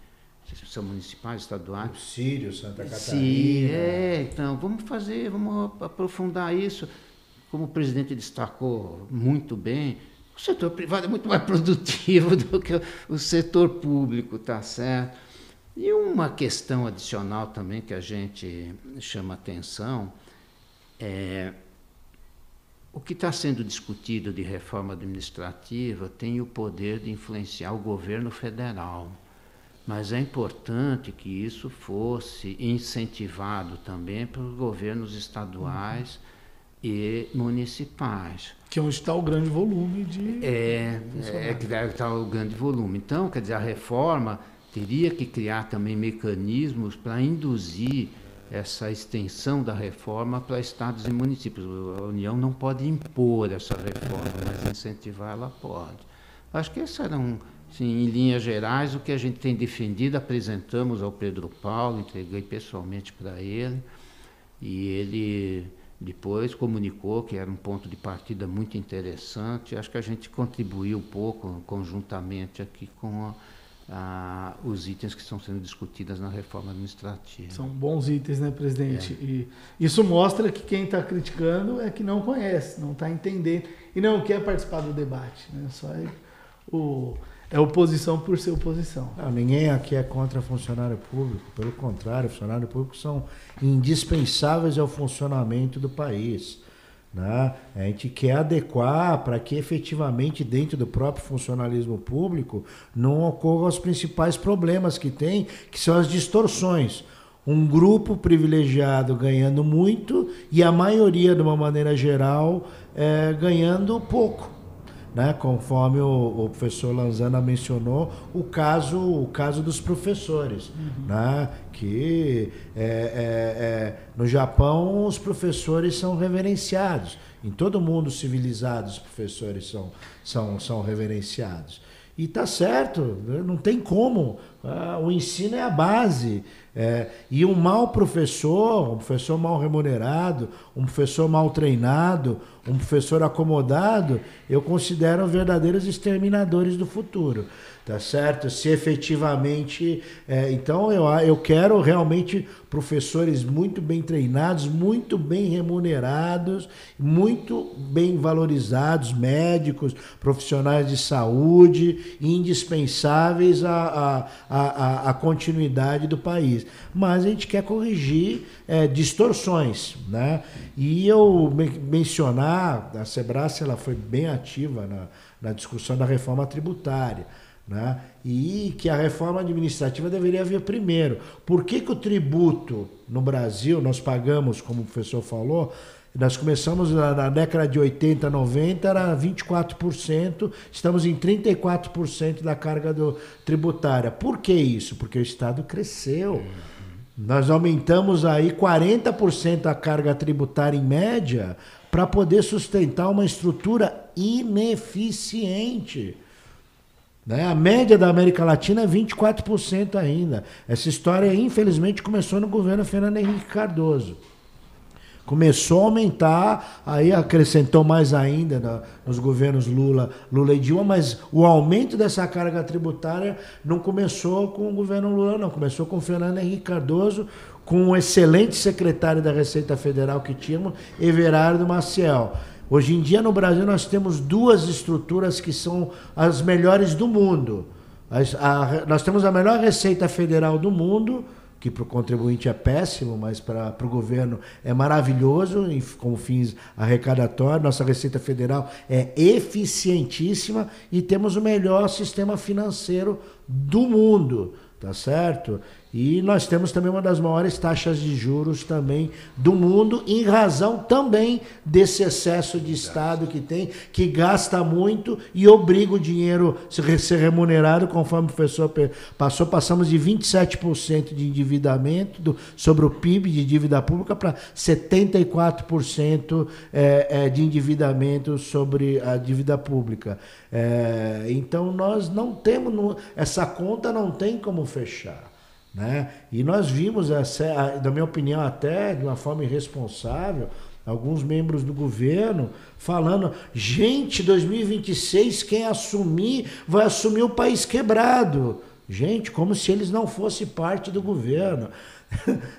São municipais, estaduais. O Sírio, Santa Catarina. Sim, então, vamos aprofundar isso. Como o presidente destacou muito bem, o setor privado é muito mais produtivo do que o setor público, tá certo? E uma questão adicional também que a gente chama atenção é o que está sendo discutido de reforma administrativa tem o poder de influenciar o governo federal. Mas é importante que isso fosse incentivado também pelos governos estaduais e municipais. Que é onde está o grande volume de... que deve estar o grande volume. Então, quer dizer, a reforma teria que criar também mecanismos para induzir essa extensão da reforma para estados e municípios. A União não pode impor essa reforma, mas incentivar ela pode. Acho que esses eram, assim, em linhas gerais, o que a gente tem defendido. Apresentamos ao Pedro Paulo, entreguei pessoalmente para ele, e ele depois comunicou que era um ponto de partida muito interessante. Acho que a gente contribuiu um pouco conjuntamente aqui com os itens que estão sendo discutidos na reforma administrativa. São bons itens, né, presidente? E isso mostra que quem está criticando é que não conhece, não está entendendo e não quer participar do debate, né? Só é oposição por ser oposição. Não, ninguém aqui é contra funcionário público, pelo contrário, funcionários públicos são indispensáveis ao funcionamento do país, né? A gente quer adequar para que efetivamente dentro do próprio funcionalismo público não ocorram os principais problemas que tem, que são as distorções. um grupo privilegiado ganhando muito e a maioria, de uma maneira geral, ganhando pouco, né? Conforme o professor Lanzana mencionou, o caso dos professores, né? Que no Japão os professores são reverenciados. Em todo mundo civilizado os professores são reverenciados. E tá certo, não tem como. O ensino é a base. E um mau professor, um professor mal remunerado, um professor mal treinado, um professor acomodado, eu considero verdadeiros exterminadores do futuro. Tá certo? Se efetivamente... então eu quero realmente professores muito bem treinados, muito bem remunerados, muito bem valorizados, médicos, profissionais de saúde, indispensáveis à continuidade do país. Mas a gente quer corrigir distorções, né? E eu mencionar, a Sebrae ela foi bem ativa na discussão da reforma tributária, né? E que a reforma administrativa deveria vir primeiro. Por que o tributo no Brasil, nós pagamos, como o professor falou, nós começamos na década de 80, 90, era 24%, estamos em 34% da carga tributária. Por que isso? Porque o Estado cresceu. Nós aumentamos aí 40% a carga tributária em média para poder sustentar uma estrutura ineficiente. Né? A média da América Latina é 24% ainda. Essa história, infelizmente, começou no governo Fernando Henrique Cardoso. Começou a aumentar, aí acrescentou mais ainda nos governos Lula e Dilma, mas o aumento dessa carga tributária não começou com o governo Lula, não. Começou com o Fernando Henrique Cardoso, com um excelente secretário da Receita Federal que tínhamos, Everardo Maciel. Hoje em dia, no Brasil, nós temos duas estruturas que são as melhores do mundo. Nós temos a melhor Receita Federal do mundo, que para o contribuinte é péssimo, mas para o governo é maravilhoso, com fins arrecadatórios. Nossa Receita Federal é eficientíssima e temos o melhor sistema financeiro do mundo, tá certo? E nós temos também uma das maiores taxas de juros também do mundo, em razão também desse excesso de Estado que tem, que gasta muito e obriga o dinheiro a ser remunerado, conforme o professor passou. Passamos de 27% de endividamento sobre o PIB de dívida pública para 74% de endividamento sobre a dívida pública. Então nós não temos, essa conta não tem como fechar. Né? E nós vimos, na minha opinião, até de uma forma irresponsável, alguns membros do governo falando: gente, 2026 quem assumir vai assumir o país quebrado. Gente, como se eles não fossem parte do governo.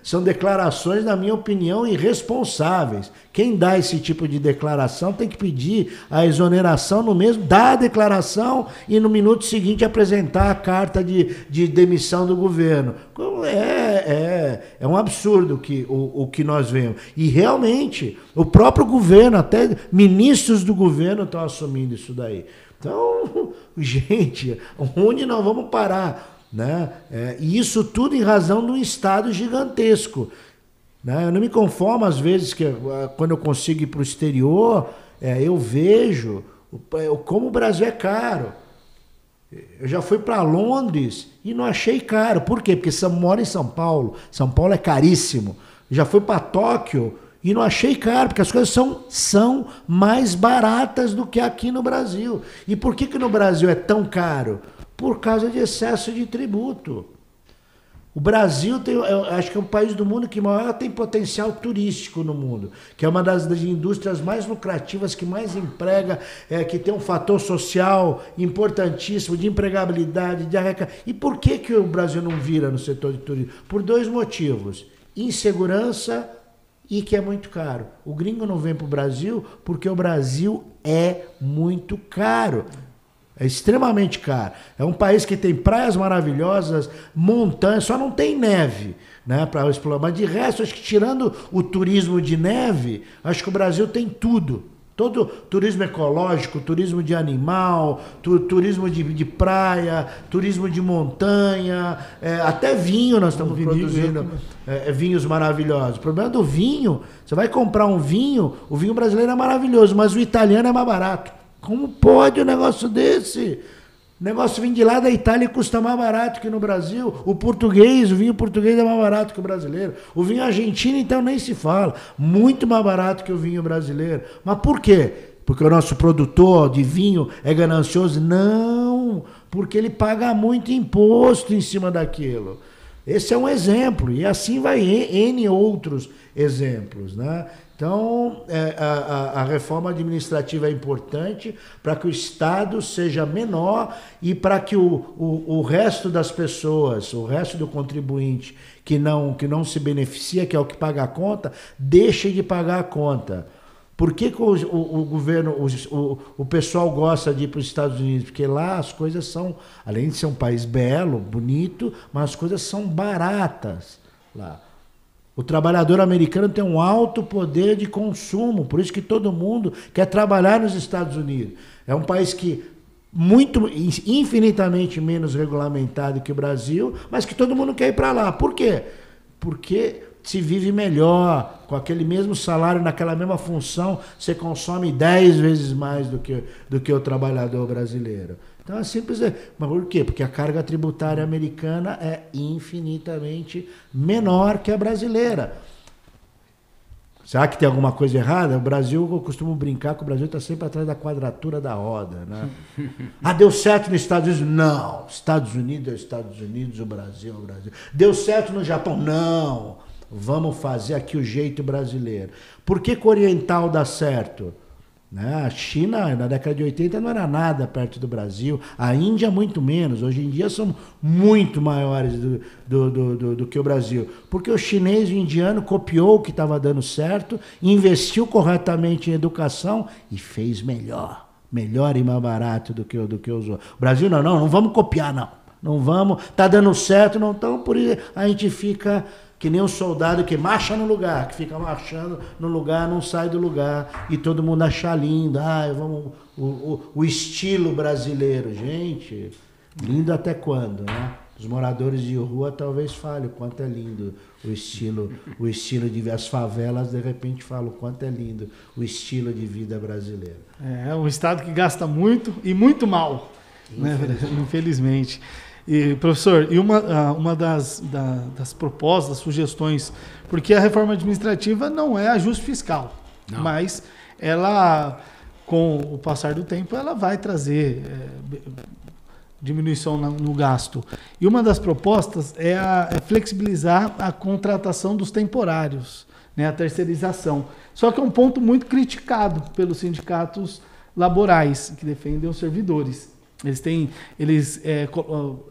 São declarações, na minha opinião, irresponsáveis. Quem dá esse tipo de declaração tem que pedir a exoneração no mesmo, dar a declaração e no minuto seguinte apresentar a carta de demissão do governo. É um absurdo o que nós vemos. E realmente, o próprio governo, até ministros do governo estão assumindo isso daí. Então, gente, onde nós vamos parar? Né? E isso tudo em razão de um Estado gigantesco. Né? Eu não me conformo, às vezes, que quando eu consigo ir para o exterior, eu vejo como o Brasil é caro. Eu já fui para Londres e não achei caro. Por quê? Porque moro em São Paulo. São Paulo é caríssimo. Já fui para Tóquio e não achei caro, porque as coisas são mais baratas do que aqui no Brasil. E por que no Brasil é tão caro? Por causa de excesso de tributo. O Brasil eu acho que é um país do mundo que maior tem potencial turístico no mundo, que é uma das indústrias mais lucrativas, que mais emprega, que tem um fator social importantíssimo de empregabilidade, de arrecadação. E por que o Brasil não vira no setor de turismo? Por dois motivos: insegurança e que é muito caro. O gringo não vem para o Brasil porque o Brasil é muito caro. É extremamente caro. É um país que tem praias maravilhosas, montanhas, só não tem neve, né, para explorar. Mas de resto, acho que tirando o turismo de neve, acho que o Brasil tem tudo. Todo turismo ecológico, turismo de animal, turismo de praia, turismo de montanha, até vinho nós estamos produzindo vinhos maravilhosos. O problema do vinho, você vai comprar um vinho, o vinho brasileiro é maravilhoso, mas o italiano é mais barato. Como pode um negócio desse? O negócio vem de lá da Itália e custa mais barato que no Brasil. O vinho português é mais barato que o brasileiro. O vinho argentino, então, nem se fala. Muito mais barato que o vinho brasileiro. Mas por quê? Porque o nosso produtor de vinho é ganancioso? Não, porque ele paga muito imposto em cima daquilo. Esse é um exemplo. E assim vai N outros exemplos, né? Então, a reforma administrativa é importante para que o Estado seja menor e para que o resto das pessoas, o resto do contribuinte que não se beneficia, que é o que paga a conta, deixe de pagar a conta. Por que o governo, o pessoal gosta de ir para os Estados Unidos? Porque lá as coisas são, além de ser um país belo, bonito, mas as coisas são baratas lá. O trabalhador americano tem um alto poder de consumo, por isso que todo mundo quer trabalhar nos Estados Unidos. É um país que infinitamente menos regulamentado que o Brasil, mas que todo mundo quer ir para lá. Por quê? Porque se vive melhor, com aquele mesmo salário, naquela mesma função, você consome 10 vezes mais do que o trabalhador brasileiro. Então é simples. Mas por quê? Porque a carga tributária americana é infinitamente menor que a brasileira. Será que tem alguma coisa errada? O Brasil, eu costumo brincar que o Brasil está sempre atrás da quadratura da roda, né? Deu certo nos Estados Unidos? Não. Estados Unidos é os Estados Unidos, o Brasil é o Brasil. Deu certo no Japão? Não. Vamos fazer aqui o jeito brasileiro. Por que o oriental dá certo? A China, na década de 80, não era nada perto do Brasil. A Índia, muito menos. Hoje em dia, são muito maiores do que o Brasil. Porque o chinês e o indiano copiou o que estava dando certo, investiu corretamente em educação e fez melhor. Melhor e mais barato do que os outros. O Brasil, não vamos copiar, não. Não vamos, tá dando certo, não estão. Por isso a gente fica que nem um soldado que marcha no lugar, que fica marchando no lugar, não sai do lugar, e todo mundo acha lindo. O estilo brasileiro. Gente, lindo até quando, né? Os moradores de rua talvez falem o quanto é lindo o estilo de vida. As favelas, de repente, falam o quanto é lindo o estilo de vida brasileiro. É um estado que gasta muito e muito mal, infelizmente. E, professor, e uma das propostas, das sugestões, porque a reforma administrativa não é ajuste fiscal, mas ela, com o passar do tempo, ela vai trazer diminuição no gasto. E uma das propostas é flexibilizar a contratação dos temporários, né, a terceirização. Só que é um ponto muito criticado pelos sindicatos laborais, que defendem os servidores. Eles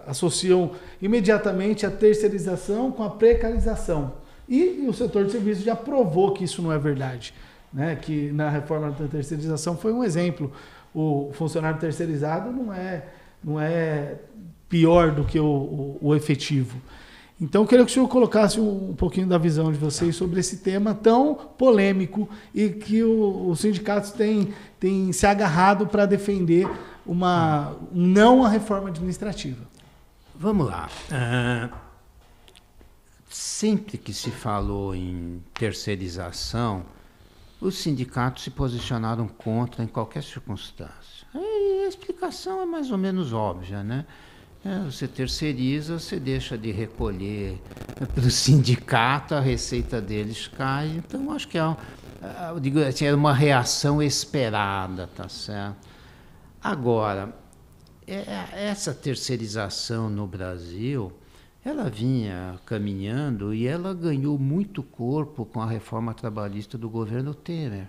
associam imediatamente a terceirização com a precarização. E o setor de serviços já provou que isso não é verdade, né? Que na reforma da terceirização foi um exemplo. O funcionário terceirizado não é pior do que o efetivo. Então, eu queria que o senhor colocasse um pouquinho da visão de vocês sobre esse tema tão polêmico e que os sindicatos têm se agarrado para defender não a reforma administrativa. Vamos lá. Sempre que se falou em terceirização, os sindicatos se posicionaram contra em qualquer circunstância. E a explicação é mais ou menos óbvia, né? Você terceiriza, você deixa de recolher para o sindicato, a receita deles cai. Então, acho que é uma reação esperada, tá certo? Agora, essa terceirização no Brasil, ela vinha caminhando e ela ganhou muito corpo com a reforma trabalhista do governo Temer.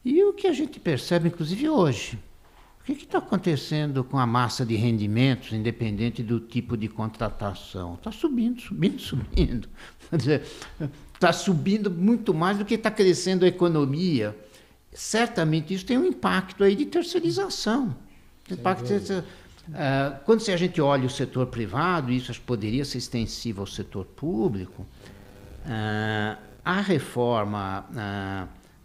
E o que a gente percebe, inclusive hoje, o que está acontecendo com a massa de rendimentos, independente do tipo de contratação? Está subindo. Quer dizer, está subindo muito mais do que está crescendo a economia. Certamente isso tem um impacto aí de terceirização. Quando a gente olha o setor privado, isso poderia ser extensivo ao setor público, a reforma,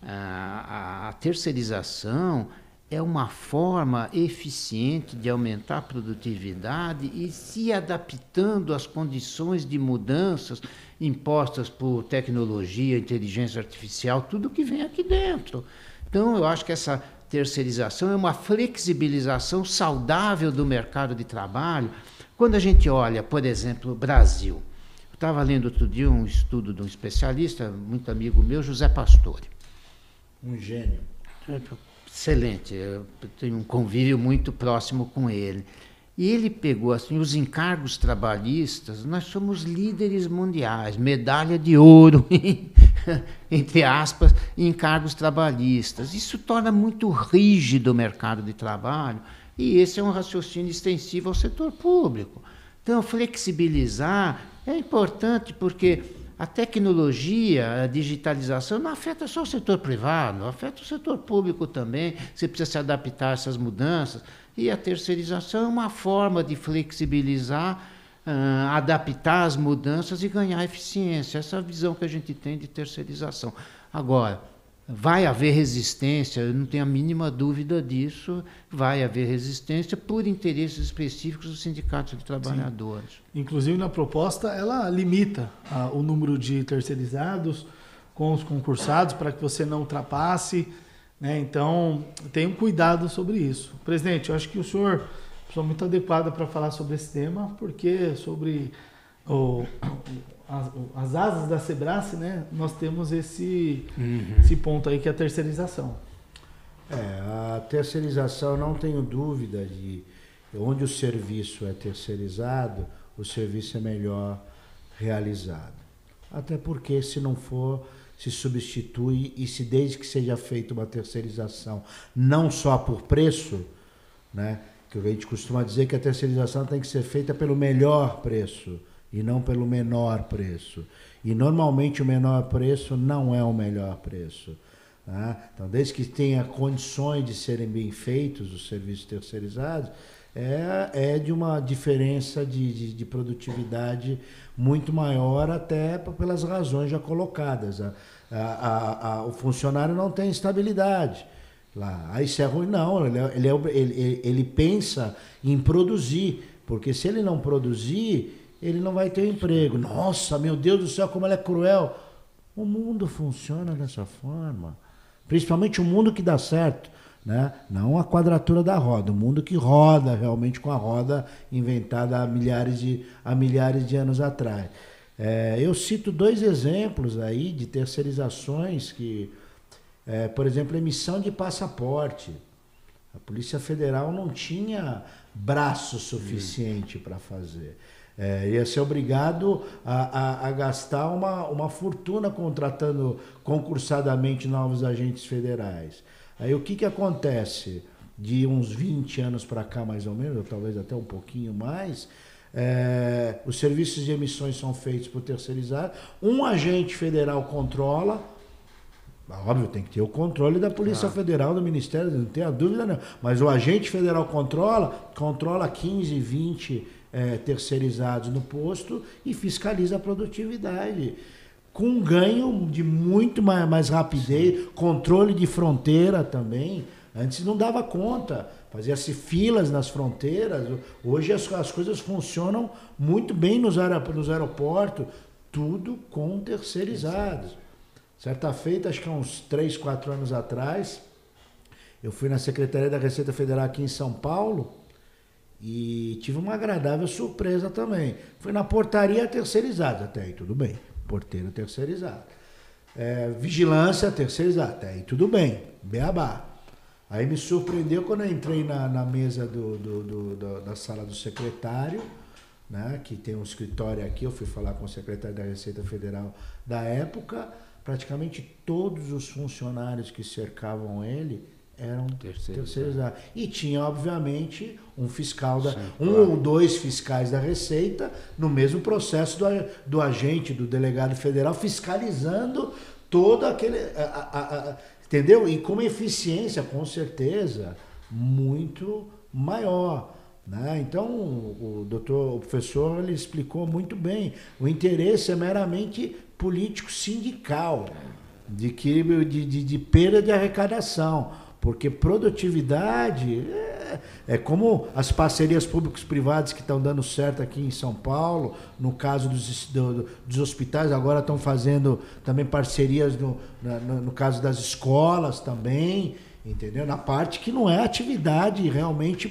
a terceirização é uma forma eficiente de aumentar a produtividade e se adaptando às condições de mudanças impostas por tecnologia, inteligência artificial, tudo que vem aqui dentro. Então, eu acho que essa terceirização é uma flexibilização saudável do mercado de trabalho. Quando a gente olha, por exemplo, o Brasil, eu estava lendo outro dia um estudo de um especialista, muito amigo meu, José Pastore. Um gênio. Excelente, eu tenho um convívio muito próximo com ele. E ele pegou assim, os encargos trabalhistas, nós somos líderes mundiais, medalha de ouro, entre aspas, em encargos trabalhistas. Isso torna muito rígido o mercado de trabalho, e esse é um raciocínio extensivo ao setor público. Então, flexibilizar é importante porque a tecnologia, a digitalização não afeta só o setor privado, afeta o setor público também. Você precisa se adaptar a essas mudanças. E a terceirização é uma forma de flexibilizar, adaptar as mudanças e ganhar eficiência. Essa é a visão que a gente tem de terceirização. Agora, vai haver resistência, eu não tenho a mínima dúvida disso, vai haver resistência por interesses específicos dos sindicatos de trabalhadores. Sim. Inclusive, na proposta, ela limita o número de terceirizados com os concursados para que você não ultrapasse, né? Então, tenha um cuidado sobre isso. Presidente, eu acho que o senhor é uma pessoa muito adequada para falar sobre esse tema, porque sobre as asas da Sebrae, né, nós temos esse ponto aí que é a terceirização. A terceirização, não tenho dúvida de onde o serviço é terceirizado, o serviço é melhor realizado. Até porque, se não for, se substitui, e se desde que seja feita uma terceirização, não só por preço, né, que a gente costuma dizer que a terceirização tem que ser feita pelo melhor preço, e não pelo menor preço. E normalmente o menor preço não é o melhor preço. Tá? Então, desde que tenha condições de serem bem feitos os serviços terceirizados, é de uma diferença de produtividade muito maior, até pelas razões já colocadas. O funcionário não tem estabilidade. Lá. Isso é ruim, não. Ele pensa em produzir, porque se ele não produzir, ele não vai ter emprego. Nossa, meu Deus do céu, como ela é cruel. O mundo funciona dessa forma. Principalmente o mundo que dá certo, né? Não a quadratura da roda, o mundo que roda realmente com a roda inventada há milhares de anos atrás. Eu cito 2 exemplos aí de terceirizações que, por exemplo, emissão de passaporte. A Polícia Federal não tinha braço suficiente para fazer. Ia ser obrigado a gastar uma fortuna contratando concursadamente novos agentes federais. Aí o que acontece? De uns 20 anos para cá, mais ou menos, ou talvez até um pouquinho mais, os serviços de emissões são feitos por terceirizado, um agente federal controla. Óbvio, tem que ter o controle da Polícia Federal, do Ministério, não tem a dúvida não. Mas o agente federal controla 15, 20 terceirizados no posto e fiscaliza a produtividade. Com ganho de muito mais rapidez, controle de fronteira também. Antes não dava conta, fazia-se filas nas fronteiras. Hoje as coisas funcionam muito bem nos aeroportos, tudo com terceirizados. Certa feita, acho que há uns 3, 4 anos atrás, eu fui na Secretaria da Receita Federal aqui em São Paulo e tive uma agradável surpresa também. Fui na portaria terceirizada, até aí tudo bem, porteiro terceirizado. Vigilância terceirizada, até aí tudo bem, beabá. Aí me surpreendeu quando eu entrei na mesa da sala do secretário, né, que tem um escritório aqui, eu fui falar com o secretário da Receita Federal da época. Praticamente todos os funcionários que cercavam ele eram terceirizados. E tinha, obviamente, um fiscal, ou 2 fiscais da Receita, no mesmo processo do agente, do delegado federal, fiscalizando todo aquele... entendeu? E com uma eficiência, com certeza, muito maior. Né? Então, o professor, ele explicou muito bem. O interesse é meramente político sindical, de perda de arrecadação. Porque produtividade é como as parcerias públicos-privadas que estão dando certo aqui em São Paulo, no caso dos hospitais, agora estão fazendo também parcerias no caso das escolas também, entendeu? Na parte que não é atividade realmente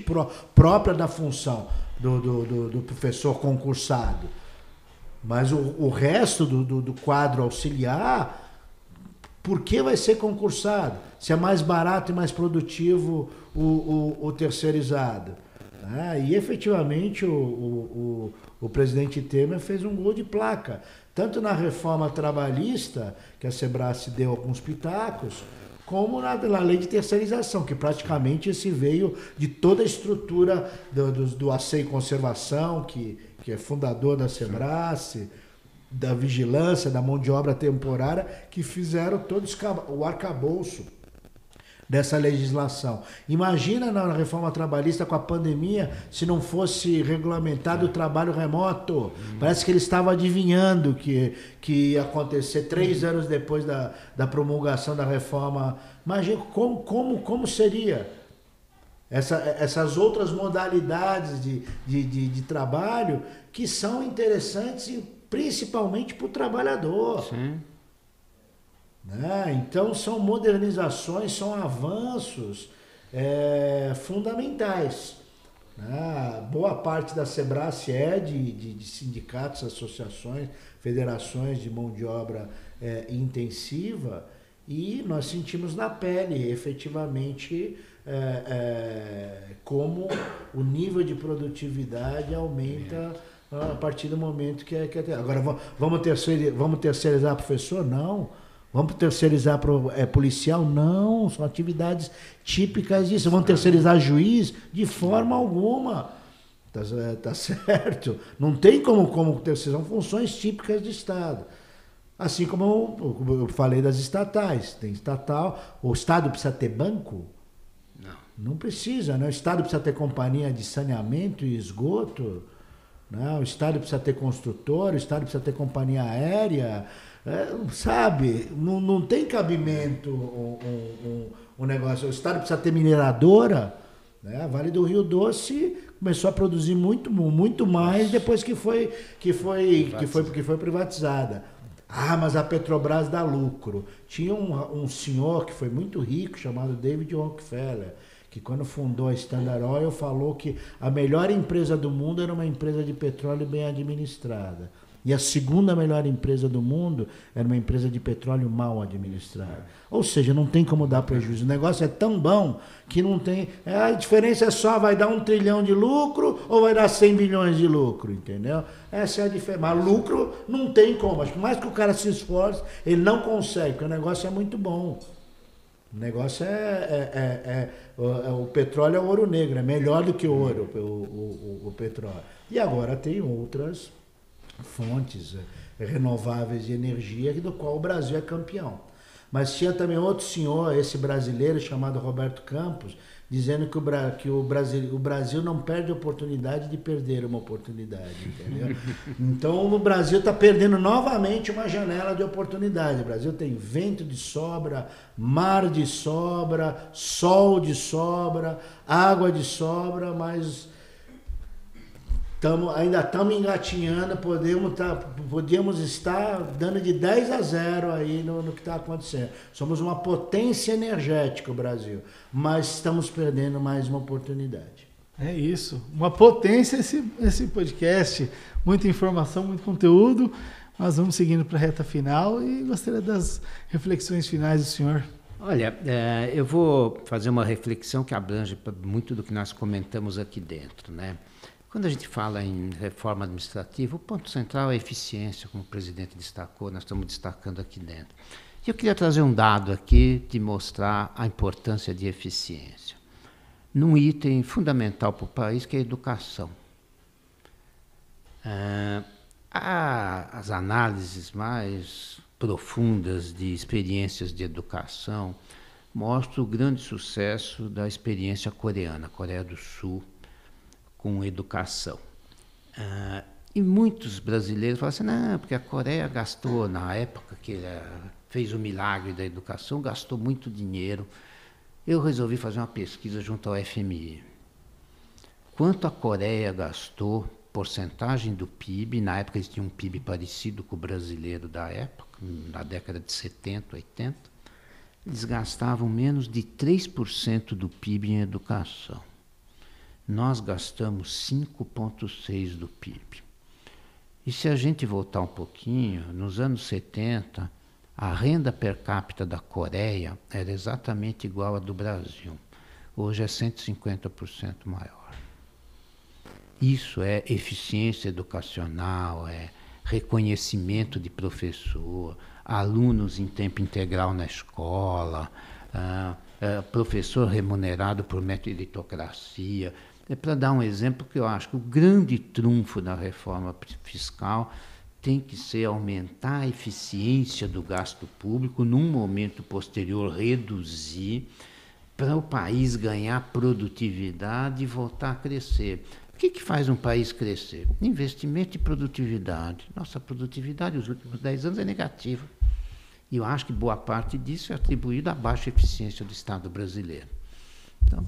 própria da função do professor concursado. Mas o resto do quadro auxiliar, por que vai ser concursado? Se é mais barato e mais produtivo o terceirizado. E efetivamente o presidente Temer fez um gol de placa. Tanto na reforma trabalhista, que a Sebrae deu alguns pitacos, como na lei de terceirização, que praticamente esse veio de toda a estrutura do ACEI Conservação, que é fundador da Sebrae, da vigilância, da mão de obra temporária, que fizeram todo o arcabouço dessa legislação. Imagina na reforma trabalhista com a pandemia, se não fosse regulamentado o trabalho remoto. Parece que ele estava adivinhando que ia acontecer 3 anos depois da promulgação da reforma. Imagina como seria essas outras modalidades de trabalho que são interessantes principalmente para o trabalhador. Sim. Então são modernizações, são avanços fundamentais. Boa parte da Sebrae é de sindicatos, associações, federações de mão de obra intensiva, e nós sentimos na pele efetivamente como o nível de produtividade aumenta a partir do momento que agora vamos terceirizar professor? Não. Vamos terceirizar policial? Não. São atividades típicas disso. Vamos terceirizar juiz? De forma alguma. Tá certo? Não tem como terceirizar. São funções típicas de Estado. Assim como eu falei das estatais. Tem estatal. O Estado precisa ter banco? Não precisa, né? O Estado precisa ter companhia de saneamento e esgoto. Não, o Estado precisa ter construtor, o Estado precisa ter companhia aérea, sabe? Não tem cabimento um negócio. O Estado precisa ter mineradora, né? A Vale do Rio Doce começou a produzir muito mais depois que foi privatizada. Mas a Petrobras dá lucro. Tinha um senhor que foi muito rico, chamado David Rockefeller, que quando fundou a Standard Oil falou que a melhor empresa do mundo era uma empresa de petróleo bem administrada. E a segunda melhor empresa do mundo era uma empresa de petróleo mal administrada. Ou seja, não tem como dar prejuízo. O negócio é tão bom que não tem... A diferença é só, vai dar 1 trilhão de lucro ou vai dar 100 bilhões de lucro, entendeu? Essa é a diferença. Mas lucro não tem como. Por mais que o cara se esforce, ele não consegue, porque o negócio é muito bom. O negócio o petróleo é ouro negro, é melhor do que o ouro, o petróleo. E agora tem outras fontes renováveis de energia, do qual o Brasil é campeão. Mas tinha também outro senhor, esse brasileiro chamado Roberto Campos, dizendo que o Brasil não perde a oportunidade de perder uma oportunidade, entendeu? Então o Brasil está perdendo novamente uma janela de oportunidade. O Brasil tem vento de sobra, mar de sobra, sol de sobra, água de sobra, mas ainda estamos engatinhando, podíamos estar dando de 10-0 aí no que está acontecendo. Somos uma potência energética, o Brasil, mas estamos perdendo mais uma oportunidade. É isso, uma potência esse podcast, muita informação, muito conteúdo. Nós vamos seguindo para a reta final e gostaria das reflexões finais do senhor. Olha, eu vou fazer uma reflexão que abrange muito do que nós comentamos aqui dentro, né? Quando a gente fala em reforma administrativa, o ponto central é a eficiência, como o presidente destacou, nós estamos destacando aqui dentro. E eu queria trazer um dado aqui de mostrar a importância de eficiência num item fundamental para o país, que é a educação. As análises mais profundas de experiências de educação mostram o grande sucesso da experiência coreana, Coreia do Sul, com educação. E muitos brasileiros falam assim, não, porque a Coreia gastou, na época que fez o milagre da educação, gastou muito dinheiro. Eu resolvi fazer uma pesquisa junto ao FMI. Quanto a Coreia gastou, porcentagem do PIB, na época eles tinham um PIB parecido com o brasileiro da época, na década de 70, 80, eles gastavam menos de 3% do PIB em educação. Nós gastamos 5,6% do PIB. E se a gente voltar um pouquinho, nos anos 70, a renda per capita da Coreia era exatamente igual à do Brasil. Hoje é 150% maior. Isso é eficiência educacional, é reconhecimento de professor, alunos em tempo integral na escola, professor remunerado por meritocracia. É para dar um exemplo que eu acho que o grande trunfo da reforma fiscal tem que ser aumentar a eficiência do gasto público, num momento posterior reduzir, para o país ganhar produtividade e voltar a crescer. O que faz um país crescer? Investimento e produtividade. Nossa produtividade nos últimos 10 anos é negativa. E eu acho que boa parte disso é atribuída à baixa eficiência do Estado brasileiro. Então,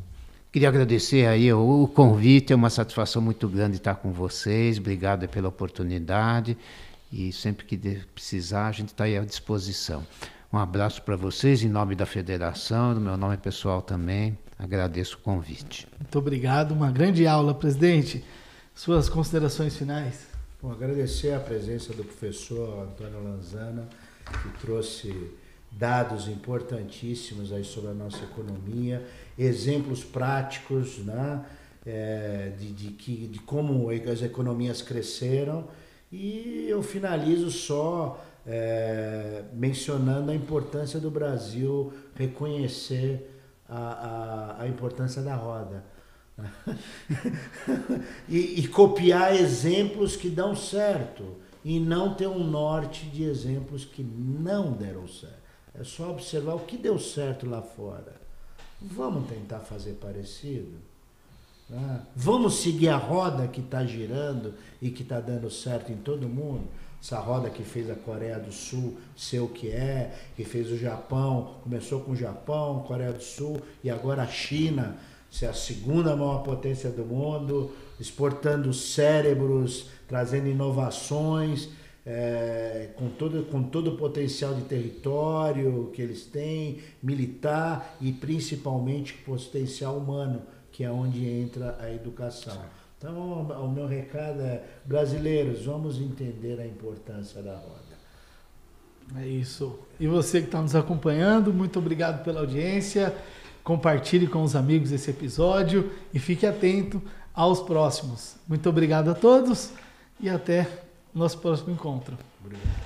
queria agradecer aí o convite, é uma satisfação muito grande estar com vocês. Obrigado pela oportunidade e sempre que precisar a gente está aí à disposição. Um abraço para vocês em nome da Federação, do meu nome pessoal também. Agradeço o convite. Muito obrigado, uma grande aula, presidente. Suas considerações finais. Bom, agradecer a presença do professor Antônio Lanzana, que trouxe dados importantíssimos aí sobre a nossa economia, exemplos práticos, né, de como as economias cresceram, e eu finalizo só mencionando a importância do Brasil reconhecer a importância da roda e copiar exemplos que dão certo e não ter um norte de exemplos que não deram certo. É só observar o que deu certo lá fora. Vamos tentar fazer parecido? Vamos seguir a roda que está girando e que está dando certo em todo mundo? Essa roda que fez a Coreia do Sul ser o que é, que fez o Japão, começou com o Japão, Coreia do Sul, e agora a China, ser a segunda maior potência do mundo, exportando cérebros, trazendo inovações, com todo o potencial de território que eles têm, militar e principalmente potencial humano, que é onde entra a educação. Então, o meu recado é, brasileiros, vamos entender a importância da roda. É isso. E você que está nos acompanhando, muito obrigado pela audiência. Compartilhe com os amigos esse episódio e fique atento aos próximos. Muito obrigado a todos e até o nosso próximo encontro. Obrigado.